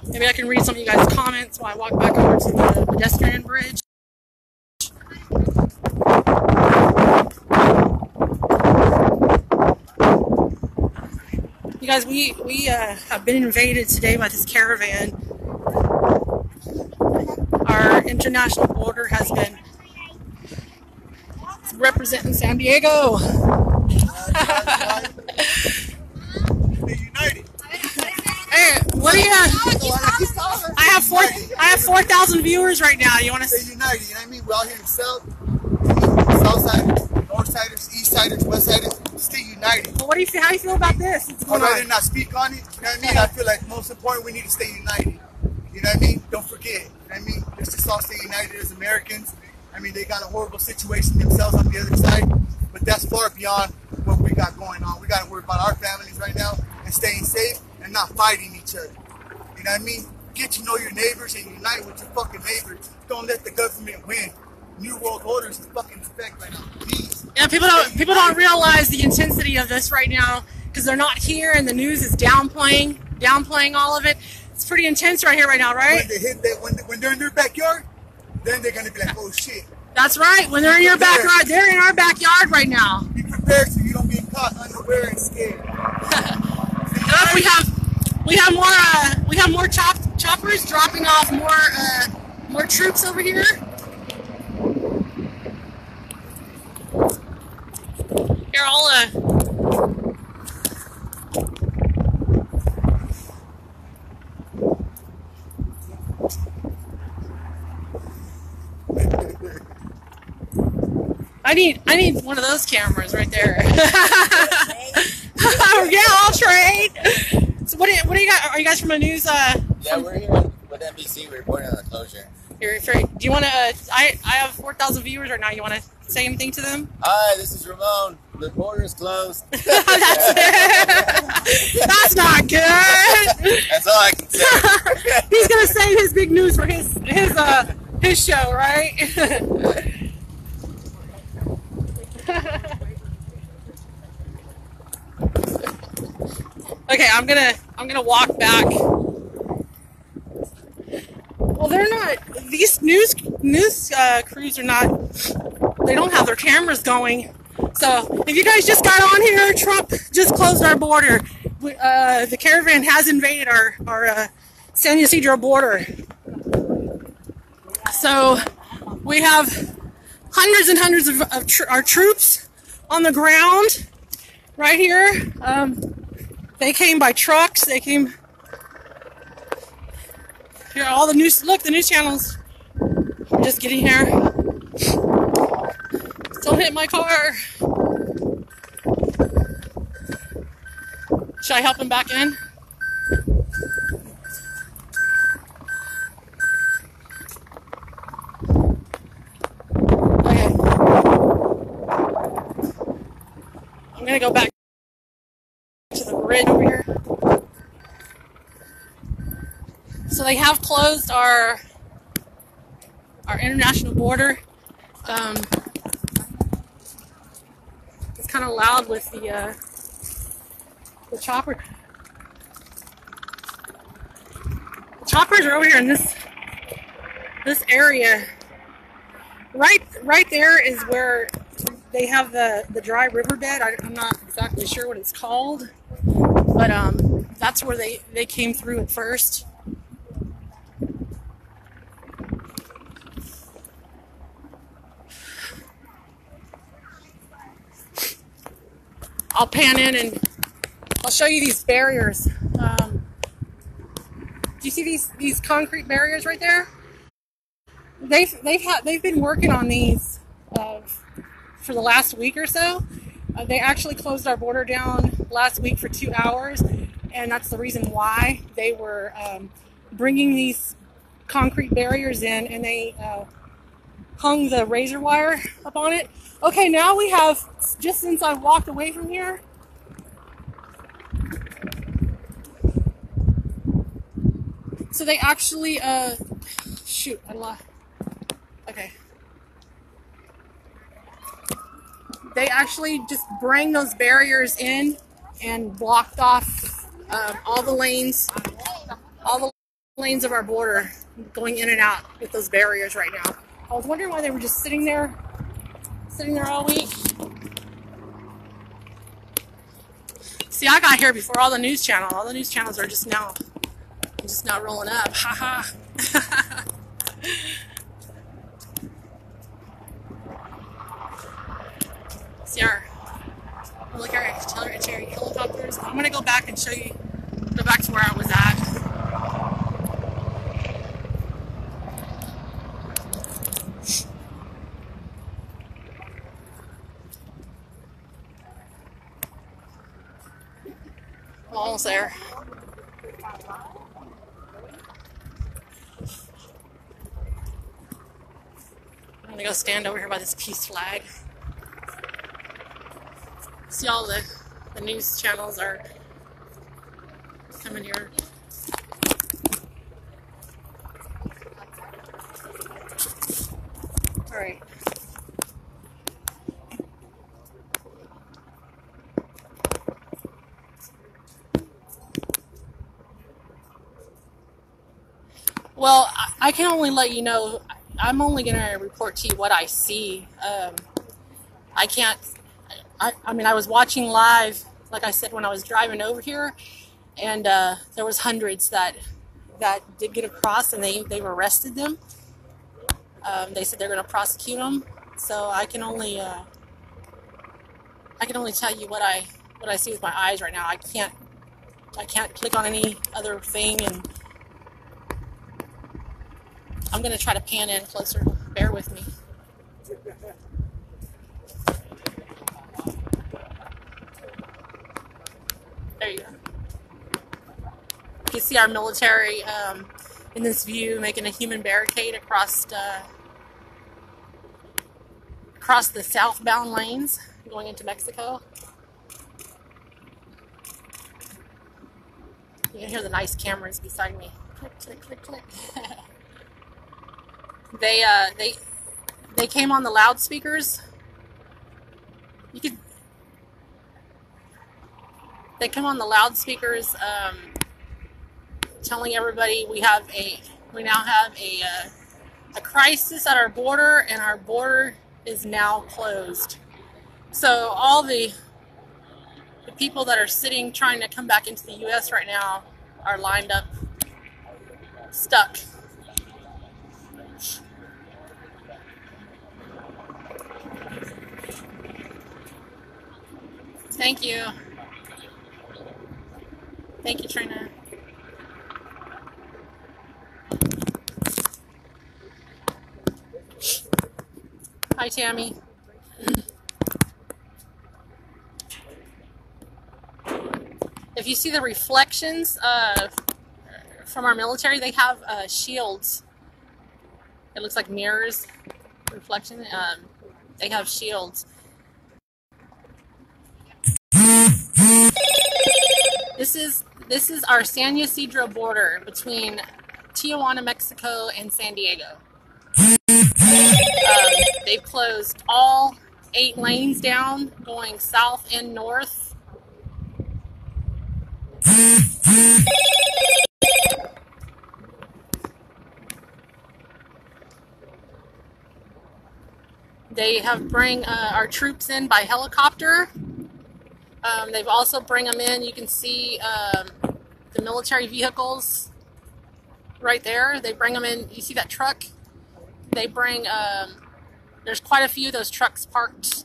Maybe I can read some of you guys' comments while I walk back over to the pedestrian bridge. You guys, we have been invaded today by this caravan. Our international border has been representing San Diego. Hey, what are you? I have 4,000 viewers right now. You want to Stay united, you know what I mean? We're all here in the Southsiders, Northsiders, Eastsiders, Westsiders. Stay united. Well, how do you feel about this? I'd rather not speak on it. You know what I mean? I feel like most important, we need to stay united. You know what I mean? Don't forget. You know what I mean? Let's just all stay united as Americans. I mean, they got a horrible situation themselves on the other side, but that's far beyond what we got going on. We got to worry about our families right now and staying safe and not fighting each other. You know what I mean? Get to know your neighbors and unite with your fucking neighbors. Don't let the government win. New World Order is in fucking effect right now. Please. Yeah, people don't realize the intensity of this right now because they're not here and the news is downplaying all of it. It's pretty intense right here right now, right? When they hit that, when they're in their backyard, then they're gonna be like, oh shit. That's right. When they're in your backyard, they're in our backyard right now. Be prepared so you don't get caught unaware and scared. We have more choppers dropping off more troops over here. Here, I need one of those cameras right there. Yeah, I'll trade. So what do you got? Are you guys from a news? Yeah, we're here with NBC. We're reporting on the closure. Do you want to? I have 4,000 viewers right now. You want to say anything to them? Hi, this is Ramon. The border is closed. That's not good. That's all I can say. He's gonna save his big news for his show, right? Okay, I'm gonna walk back. news crews are not. They don't have their cameras going. So if you guys just got on here, Trump just closed our border. The caravan has invaded our San Ysidro border. So we have hundreds and hundreds of our troops on the ground right here. They came by trucks. They came here. All the news. Look, the news channels. I'm just getting here. Don't hit my car. Should I help him back in? Okay. I'm gonna go back to the bridge over here. So they have closed our international border. It's kind of loud with the chopper. The choppers are over here in this area. Right there is where they have the dry riverbed. I'm not exactly sure what it's called, but that's where they came through at first. I'll pan in and I'll show you these barriers. Do you see these concrete barriers right there? They've been working on these for the last week or so. They actually closed our border down last week for 2 hours, and that's the reason why they were bringing these concrete barriers in, and they hung the razor wire up on it. Okay, now we have, just since I walked away from here, so they actually, shoot, I lost. Okay. They actually just bring those barriers in and blocked off all the lanes of our border going in and out with those barriers right now. I was wondering why they were just sitting there all week. See, I got here before all the news channels. All the news channels are just now rolling up. Ha ha. See our military helicopters. I'm gonna go back and show you. Go back to where I was at. I'm almost there. I'm gonna go stand over here by this peace flag. See, all the news channels are coming here. All right. Well, I can only let you know. I'm only going to report to you what I see. I can't. I mean, I was watching live, like I said, when I was driving over here, and there was hundreds that did get across, and they've arrested them. They said they're going to prosecute them. So I can only tell you what I see with my eyes right now. I can't click on any other thing, and I'm going to try to pan in closer. Bear with me. There you go. You can see our military in this view making a human barricade across the southbound lanes going into Mexico. You can hear the nice cameras beside me. Click, click, click, click. They came on the loudspeakers. They come on the loudspeakers, telling everybody we now have a a crisis at our border, and our border is now closed. So all the people that are sitting trying to come back into the U.S. right now are lined up, stuck. Thank you. Thank you, Trina. Hi, Tammy. If you see the reflections from our military, they have shields. It looks like mirrors, reflection. They have shields. This is our San Ysidro border between Tijuana, Mexico, and San Diego. They've closed all 8 lanes down, going south and north. They have bring our troops in by helicopter. They've also bring them in. You can see the military vehicles right there. They bring them in. You see that truck? They bring. There's quite a few of those trucks parked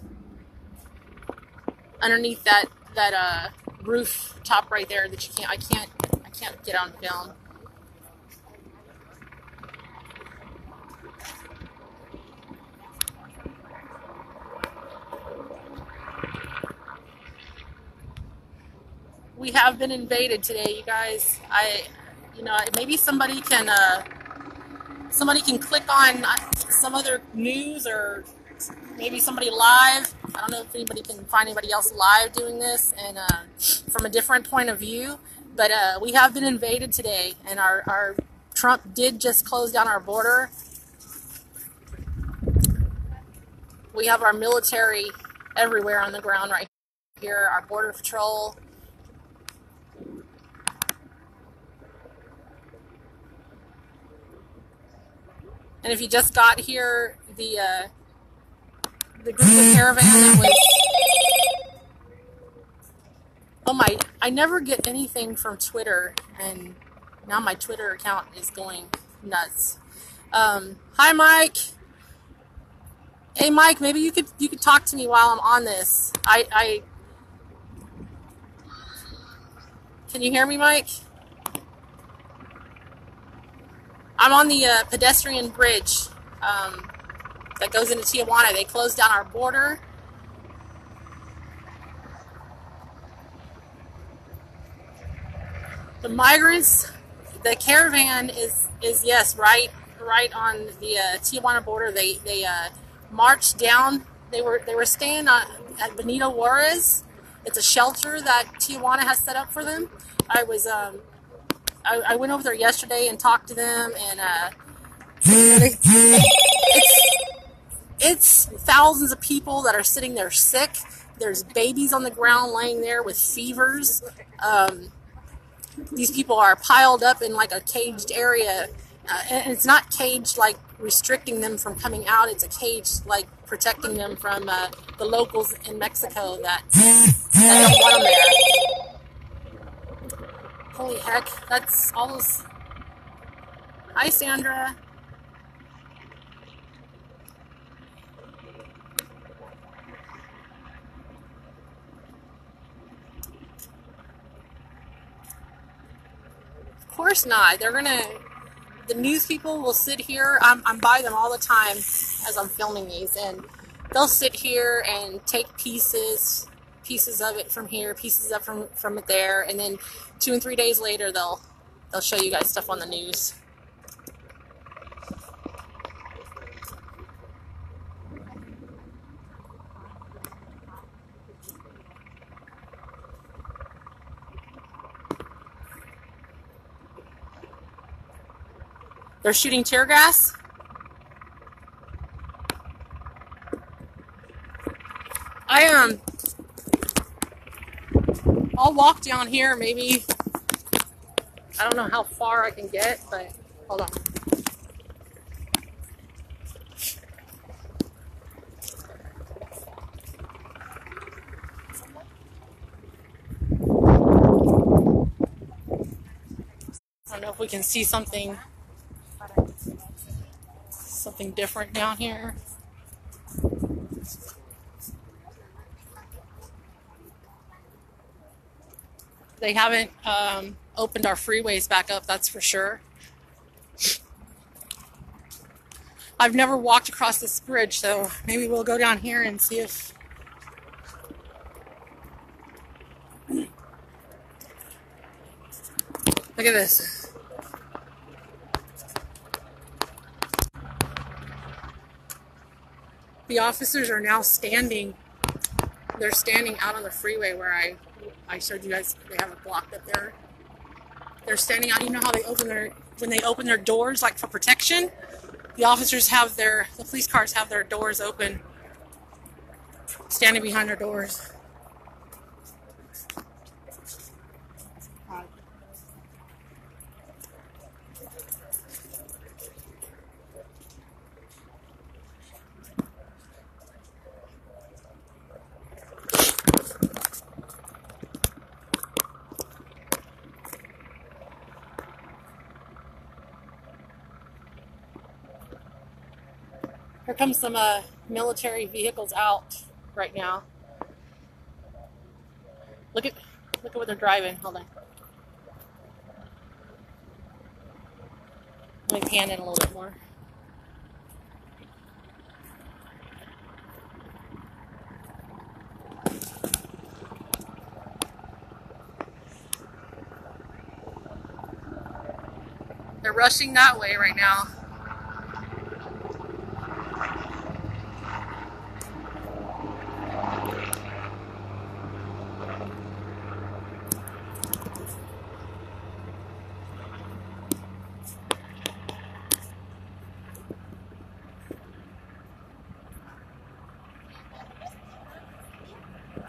underneath that roof top right there that you can't. I can't get on film. We have been invaded today, you guys. Maybe somebody can click on some other news, or maybe somebody live. I don't know if anybody can find anybody else live doing this and from a different point of view. But we have been invaded today, and our Trump did just close down our border. We have our military everywhere on the ground right here. Our border patrol. And if you just got here, the group of caravan that was... Oh my, I never get anything from Twitter, and now my Twitter account is going nuts. Hi, Mike. Hey, Mike, maybe you could talk to me while I'm on this. Can you hear me, Mike? I'm on the pedestrian bridge that goes into Tijuana. They closed down our border. The migrants, the caravan is yes, right on the Tijuana border. They marched down. They were staying at Benito Juarez. It's a shelter that Tijuana has set up for them. I went over there yesterday and talked to them, and it's thousands of people that are sitting there sick. There's babies on the ground laying there with fevers. These people are piled up in like a caged area, and it's not caged like restricting them from coming out. It's a cage like protecting them from the locals in Mexico that don't want them there. Holy heck, that's almost... Hi, Sandra. Of course not. They're gonna... The news people will sit here. I'm by them all the time as I'm filming these, and they'll sit here and take pieces of it from here, pieces of from it there, and then 2 and 3 days later they'll show you guys stuff on the news. They're shooting tear gas. I'll walk down here, maybe. I don't know how far I can get, but hold on. know if we can see something different down here. They haven't opened our freeways back up, that's for sure. I've never walked across this bridge, so maybe we'll go down here and see if... Look at this. The officers are now standing. They're standing out on the freeway where I showed you guys. They have it blocked up there. They're standing out. You know how they when they open their doors, like for protection? The officers have the police cars have their doors open, standing behind their doors. Here comes some military vehicles out right now. Look at what they're driving. Hold on. Let me pan in a little bit more. They're rushing that way right now.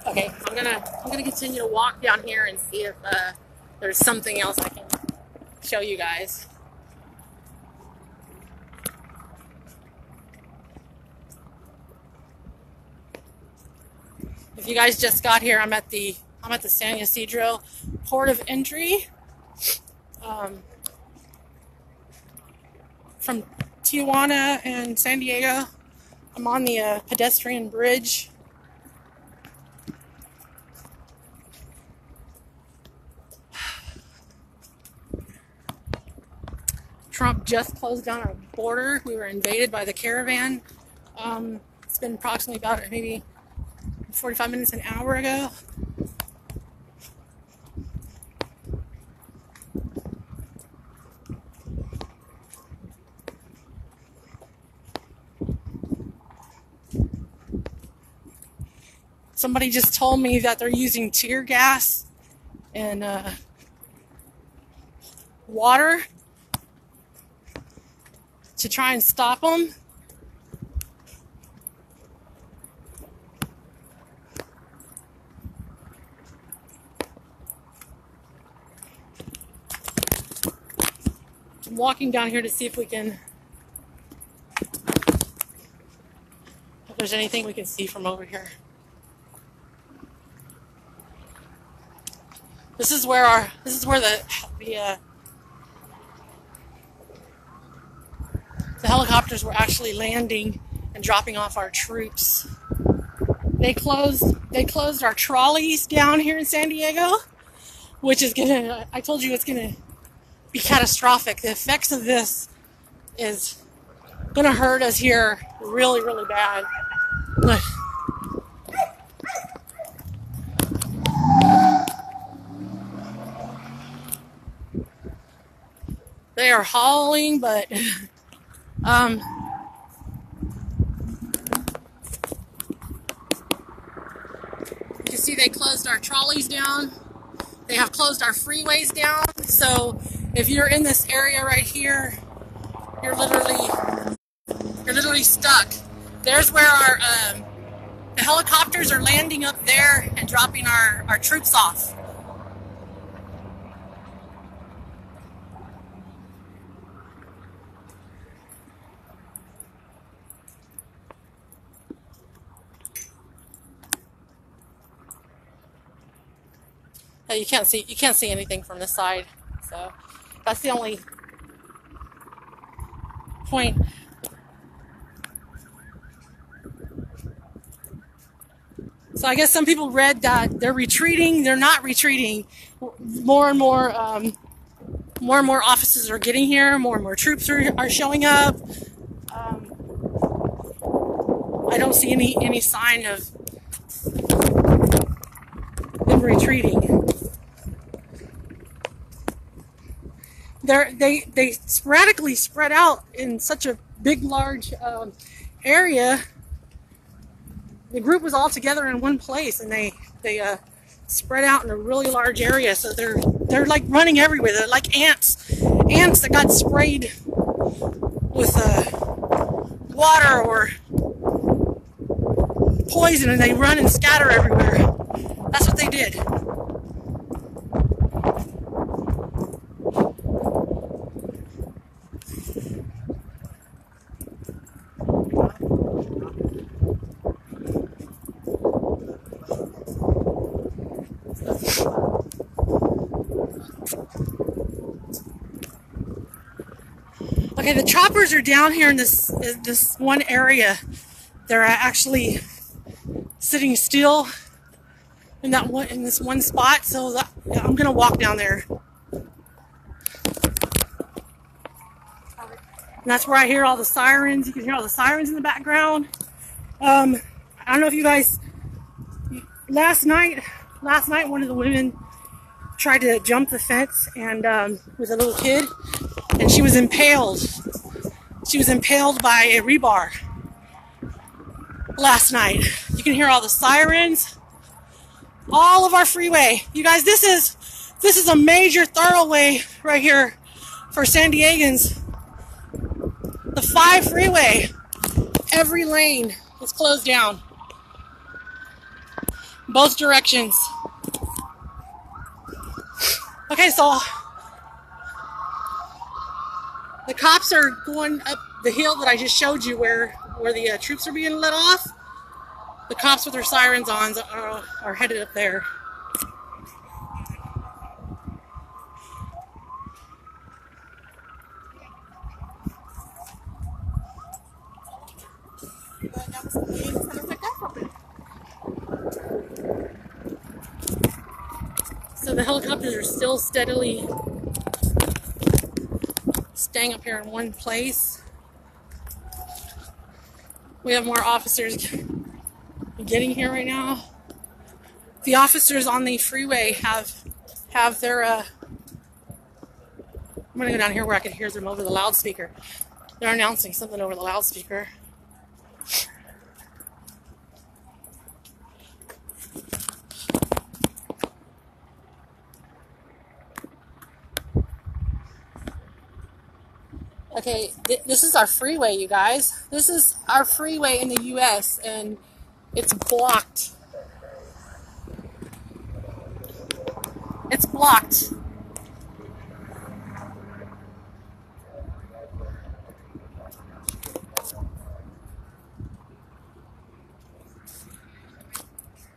Okay, I'm gonna continue to walk down here and see if there's something else I can show you guys. If you guys just got here, I'm at the San Ysidro port of entry. From Tijuana and San Diego. I'm on the pedestrian bridge. Trump just closed down our border. We were invaded by the caravan. It's been approximately about maybe 45 minutes, an hour ago. Somebody just told me that they're using tear gas and water to try and stop them. I'm walking down here to see if there's anything we can see from over here. This is where the helicopters were actually landing and dropping off our troops. They closed our trolleys down here in San Diego, which is I told you it's gonna be catastrophic. The effects of this is gonna hurt us here really, really bad. Look. They are hauling, but you can see they closed our trolleys down. They have closed our freeways down. So if you're in this area right here, you're literally stuck. There's where the helicopters are landing up there and dropping our troops off. You can't see anything from this side, so That's the only point. So I guess some people read that they're retreating. They're not retreating. More and more officers are getting here. More and more troops are showing up. I don't see any sign of them retreating. They sporadically spread out in such a big, large area. The group was all together in one place, and they spread out in a really large area. So they're like running everywhere. They're like ants that got sprayed with water or poison, and they run and scatter everywhere. That's what they did. Okay, the choppers are down here in this one area. They're actually sitting still in this one spot. So I'm gonna walk down there, and that's where I hear all the sirens. You can hear all the sirens in the background. I don't know if you guys. Last night, one of the women tried to jump the fence and with a little kid, and she was impaled. She was impaled by a rebar last night. You can hear all the sirens, all of our freeway. You guys, this is a major thoroughway right here for San Diegans. The 5 freeway, every lane is closed down, both directions. Okay, so the cops are going up the hill that I just showed you where the troops are being let off. The cops with their sirens on are headed up there. So the helicopters are still steadily staying up here in one place. We have more officers getting here right now. The officers on the freeway have their I'm gonna go down here where I can hear them over the loudspeaker. They're announcing something over the loudspeaker. Okay, this is our freeway, you guys. This is our freeway in the U.S. and it's blocked. It's blocked.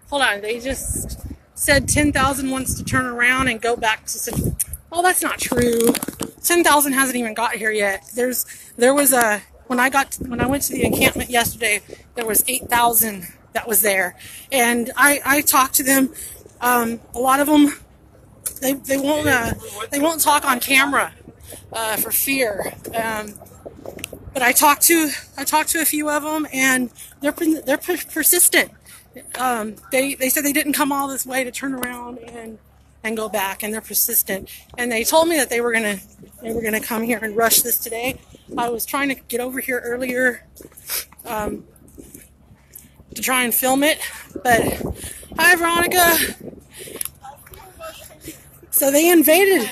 Hold on, they just said 10,000 wants to turn around and go back to. Oh, that's not true. 10,000 hasn't even got here yet. There was a when I went to the encampment yesterday, there was 8,000 that was there, and I talked to them. A lot of them they won't talk on camera for fear. But I talked to a few of them, and they're persistent. They said they didn't come all this way to turn around and go back, and they're persistent. And they told me that they were gonna come here and rush this today. I was trying to get over here earlier to try and film it, but hi Veronica. So they invaded,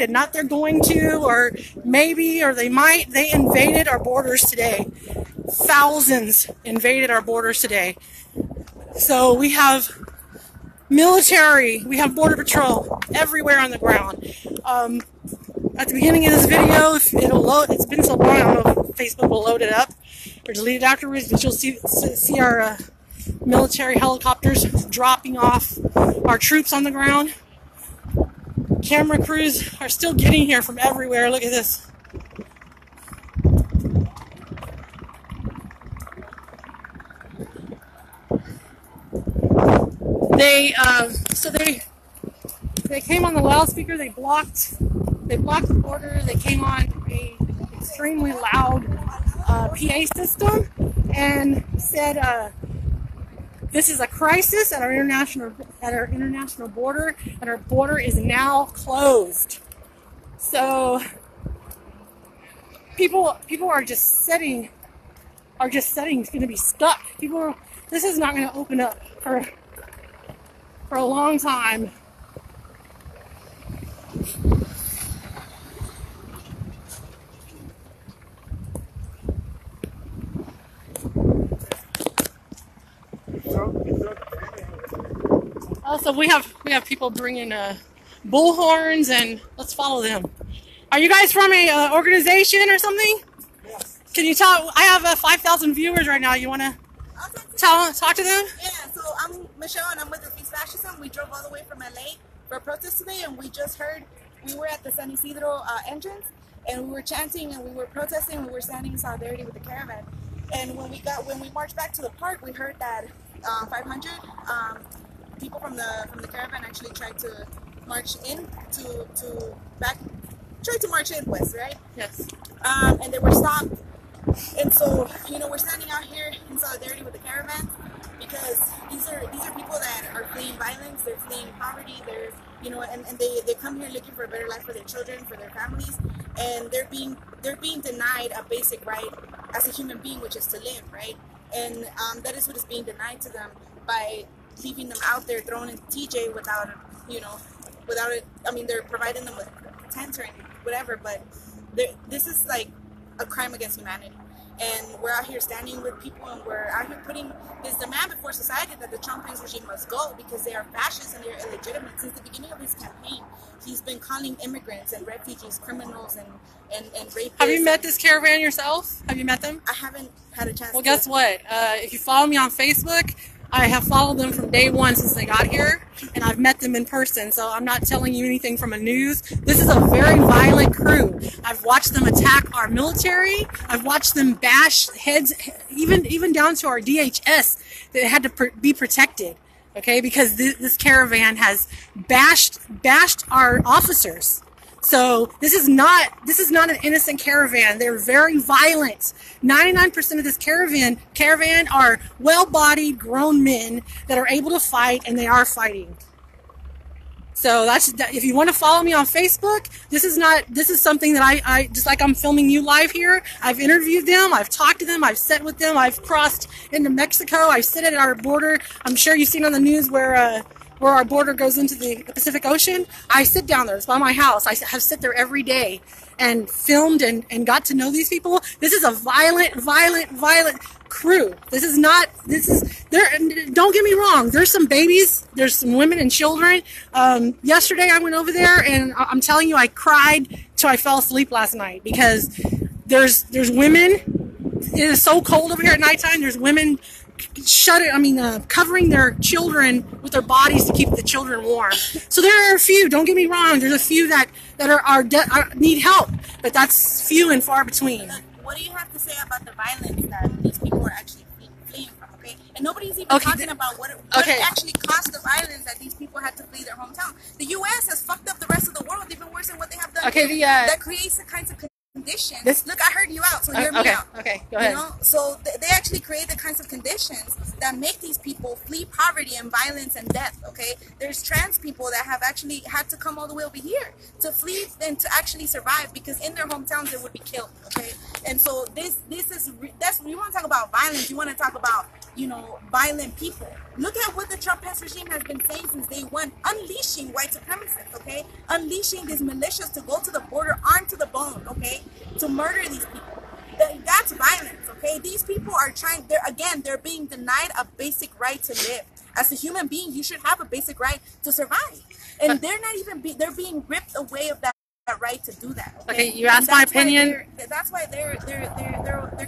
not they're going to, or maybe, or they might, they invaded our borders today. Thousands invaded our borders today. So we have military, we have border patrol everywhere on the ground. At the beginning of this video, if it'll load, it's been so long, I don't know if Facebook will load it up or delete it afterwards, but you'll see our military helicopters dropping off our troops on the ground. Camera crews are still getting here from everywhere. Look at this. They came on the loudspeaker. They blocked the border. They came on a extremely loud PA system and said this is a crisis at our international border, and our border is now closed. So people are just sitting. It's going to be stuck. This is not going to open up for a long time. Also, we have people bringing bullhorns, and let's follow them. Are you guys from a organization or something? Yes. Can you tell? I have 5,000 viewers right now. You want to talk to them? Yeah, so I'm Michelle and I'm with Defeat Fascism. We drove all the way from LA for a protest today, and we just heard, we were at the San Isidro entrance, and we were chanting and we were protesting. We were standing in solidarity with the caravan. And when we marched back to the park, we heard that 500 people from the caravan actually tried to march in tried to march in west, right? Yes. And they were stopped. And so, we're standing out here in solidarity with the caravans because these are people that are fleeing violence, they're fleeing poverty, they're, and they come here looking for a better life for their children, for their families, and they're being denied a basic right as a human being, which is to live, right? And that is what is being denied to them by leaving them out there thrown in TJ without it. I mean, they're providing them with tents or whatever, but this is like a crime against humanity. And we're out here standing with people, and we're out here putting this demand before society that the Trump regime must go because they are fascist and they're illegitimate. Since the beginning of his campaign, he's been calling immigrants and refugees criminals and rapists. Have you met this caravan yourself? Have you met them? I haven't had a chance. Well, guess what? If you follow me on Facebook, I have followed them from day one since they got here, and I've met them in person, so I'm not telling you anything from a news. This is a very violent crew. I've watched them attack our military. I've watched them bash heads, even down to our DHS that had to be protected, okay, because this caravan has bashed our officers. So this is not an innocent caravan. They're very violent. 99% of this caravan are well-bodied grown men that are able to fight, and they are fighting. So if you want to follow me on Facebook, this is something that I just like I'm filming you live here. I've interviewed them, I've talked to them, I've sat with them, I've crossed into Mexico, I sit at our border. I'm sure you've seen on the news where our border goes into the Pacific Ocean. I sit down there. It's by my house. I have sit there every day and filmed and got to know these people. This is a violent crew. Don't get me wrong. There's some babies. There's some women and children. Yesterday I went over there, and I'm telling you, I cried till I fell asleep last night because there's women. It is so cold over here at nighttime. There's women covering their children with their bodies to keep the children warm. So there are a few, don't get me wrong, there's a few that need help, but that's few and far between. What do you have to say about the violence that these people are actually fleeing from, okay? And nobody's even talking about what it actually cost the violence that these people had to flee their hometown. The U.S. has fucked up the rest of the world even worse than what they have done here. That creates the kinds of conditions. Look, I heard you out, so hear me out. Okay, go ahead. So they actually create the kinds of conditions that make these people flee poverty and violence and death, okay? There's trans people that have actually had to come all the way over here to flee and to actually survive because in their hometowns they would be killed, okay? And so you want to talk about violence, you want to talk about, violent people. Look at what the Trump regime has been saying since day one, unleashing white supremacists, okay? Unleashing these militias to go to the border armed to the bone, okay? To murder these people. That's violence, okay? These people are they're being denied a basic right to live. As a human being, you should have a basic right to survive. And they're being ripped away of that right to do that. Okay, you asked my opinion. That's why they're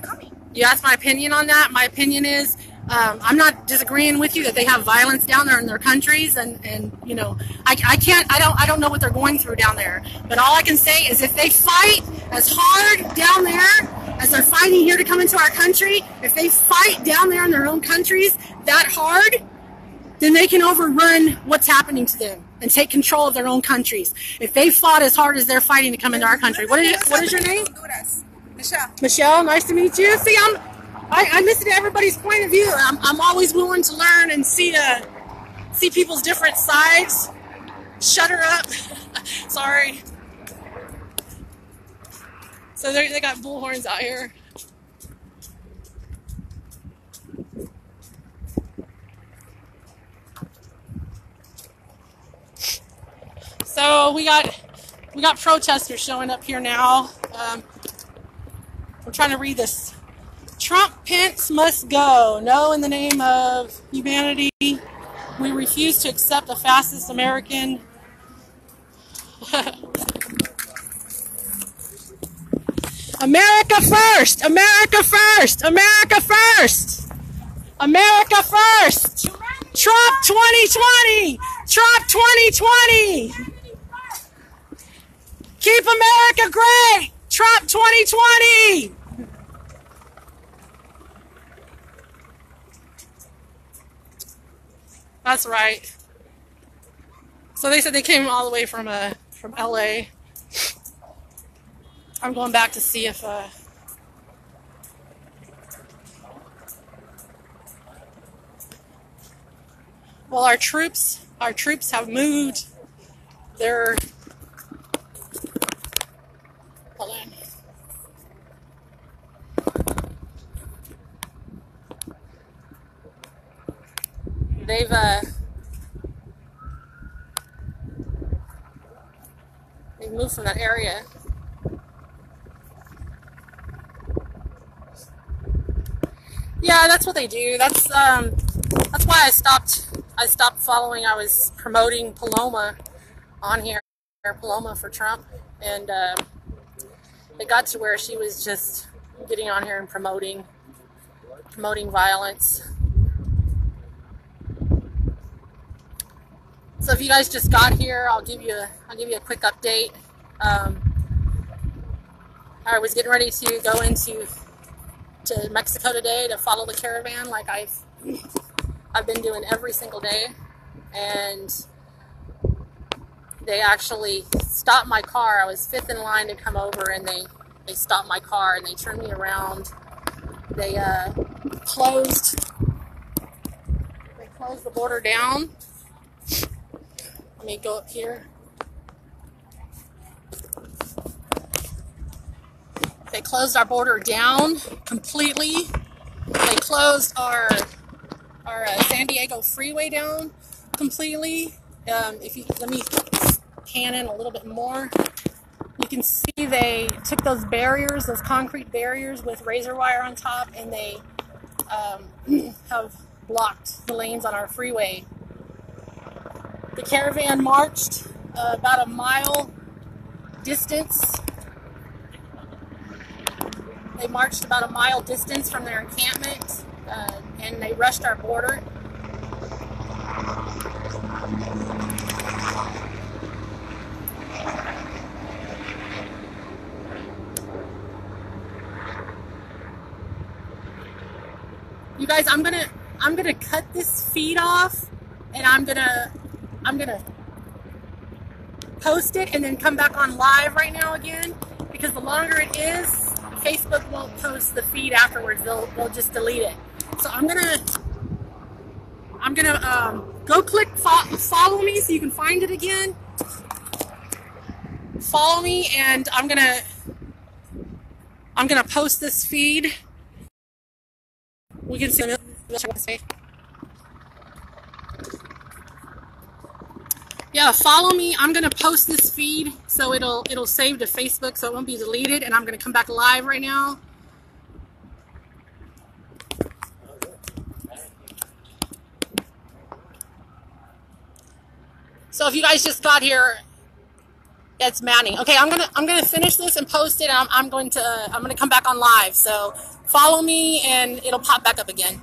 coming. You asked my opinion on that. My opinion is I'm not disagreeing with you that they have violence down there in their countries, and you know, I don't know what they're going through down there. But all I can say is if they fight as hard down there as they're fighting here to come into our country, if they fight down there in their own countries that hard, then they can overrun what's happening to them and take control of their own countries. If they fought as hard as they're fighting to come into our country. What is your name? Michelle. Michelle, nice to meet you. See, I listen to everybody's point of view. I'm always willing to learn and see people's different sides. Shut her up. Sorry. So they got bullhorns out here. So we got protesters showing up here now. We're trying to read this. Trump, Pence must go. No, in the name of humanity, we refuse to accept the fastest American. America first! America first! America first! America first! Trump 2020! Trump 2020! Keep America great! Trump 2020! That's right. So they said they came all the way from LA. I'm going back to see if well, our troops have moved. They're hold on. They've moved from that area. Yeah, that's what they do. That's why I stopped following. I was promoting Paloma on here, Paloma for Trump, and it got to where she was just getting on here and promoting violence. So if you guys just got here, I'll give you a quick update. I was getting ready to go to Mexico today to follow the caravan like I've been doing every single day, and they actually stopped my car. I was fifth in line to come over, and they stopped my car and they turned me around. They closed the border down. Let me go up here. They closed our border down completely. They closed our San Diego freeway down completely. Let me pan in a little bit more. You can see they took those barriers, those concrete barriers with razor wire on top, and they have blocked the lanes on our freeway. The caravan marched about a mile distance. They marched about a mile distance from their encampment, and they rushed our border. You guys, I'm gonna cut this feed off, and I'm gonna post it and then come back on live right now again, because the longer it is, Facebook won't post the feed afterwards. They'll just delete it. So I'm gonna go click follow me so you can find it again. Follow me, and I'm gonna post this feed. We can see the yeah, follow me. I'm gonna post this feed so it'll save to Facebook, so it won't be deleted, and I'm gonna come back live right now. So if you guys just got here, it's Manny. Okay, I'm gonna finish this and post it, and I'm gonna come back on live. So follow me, and it'll pop back up again.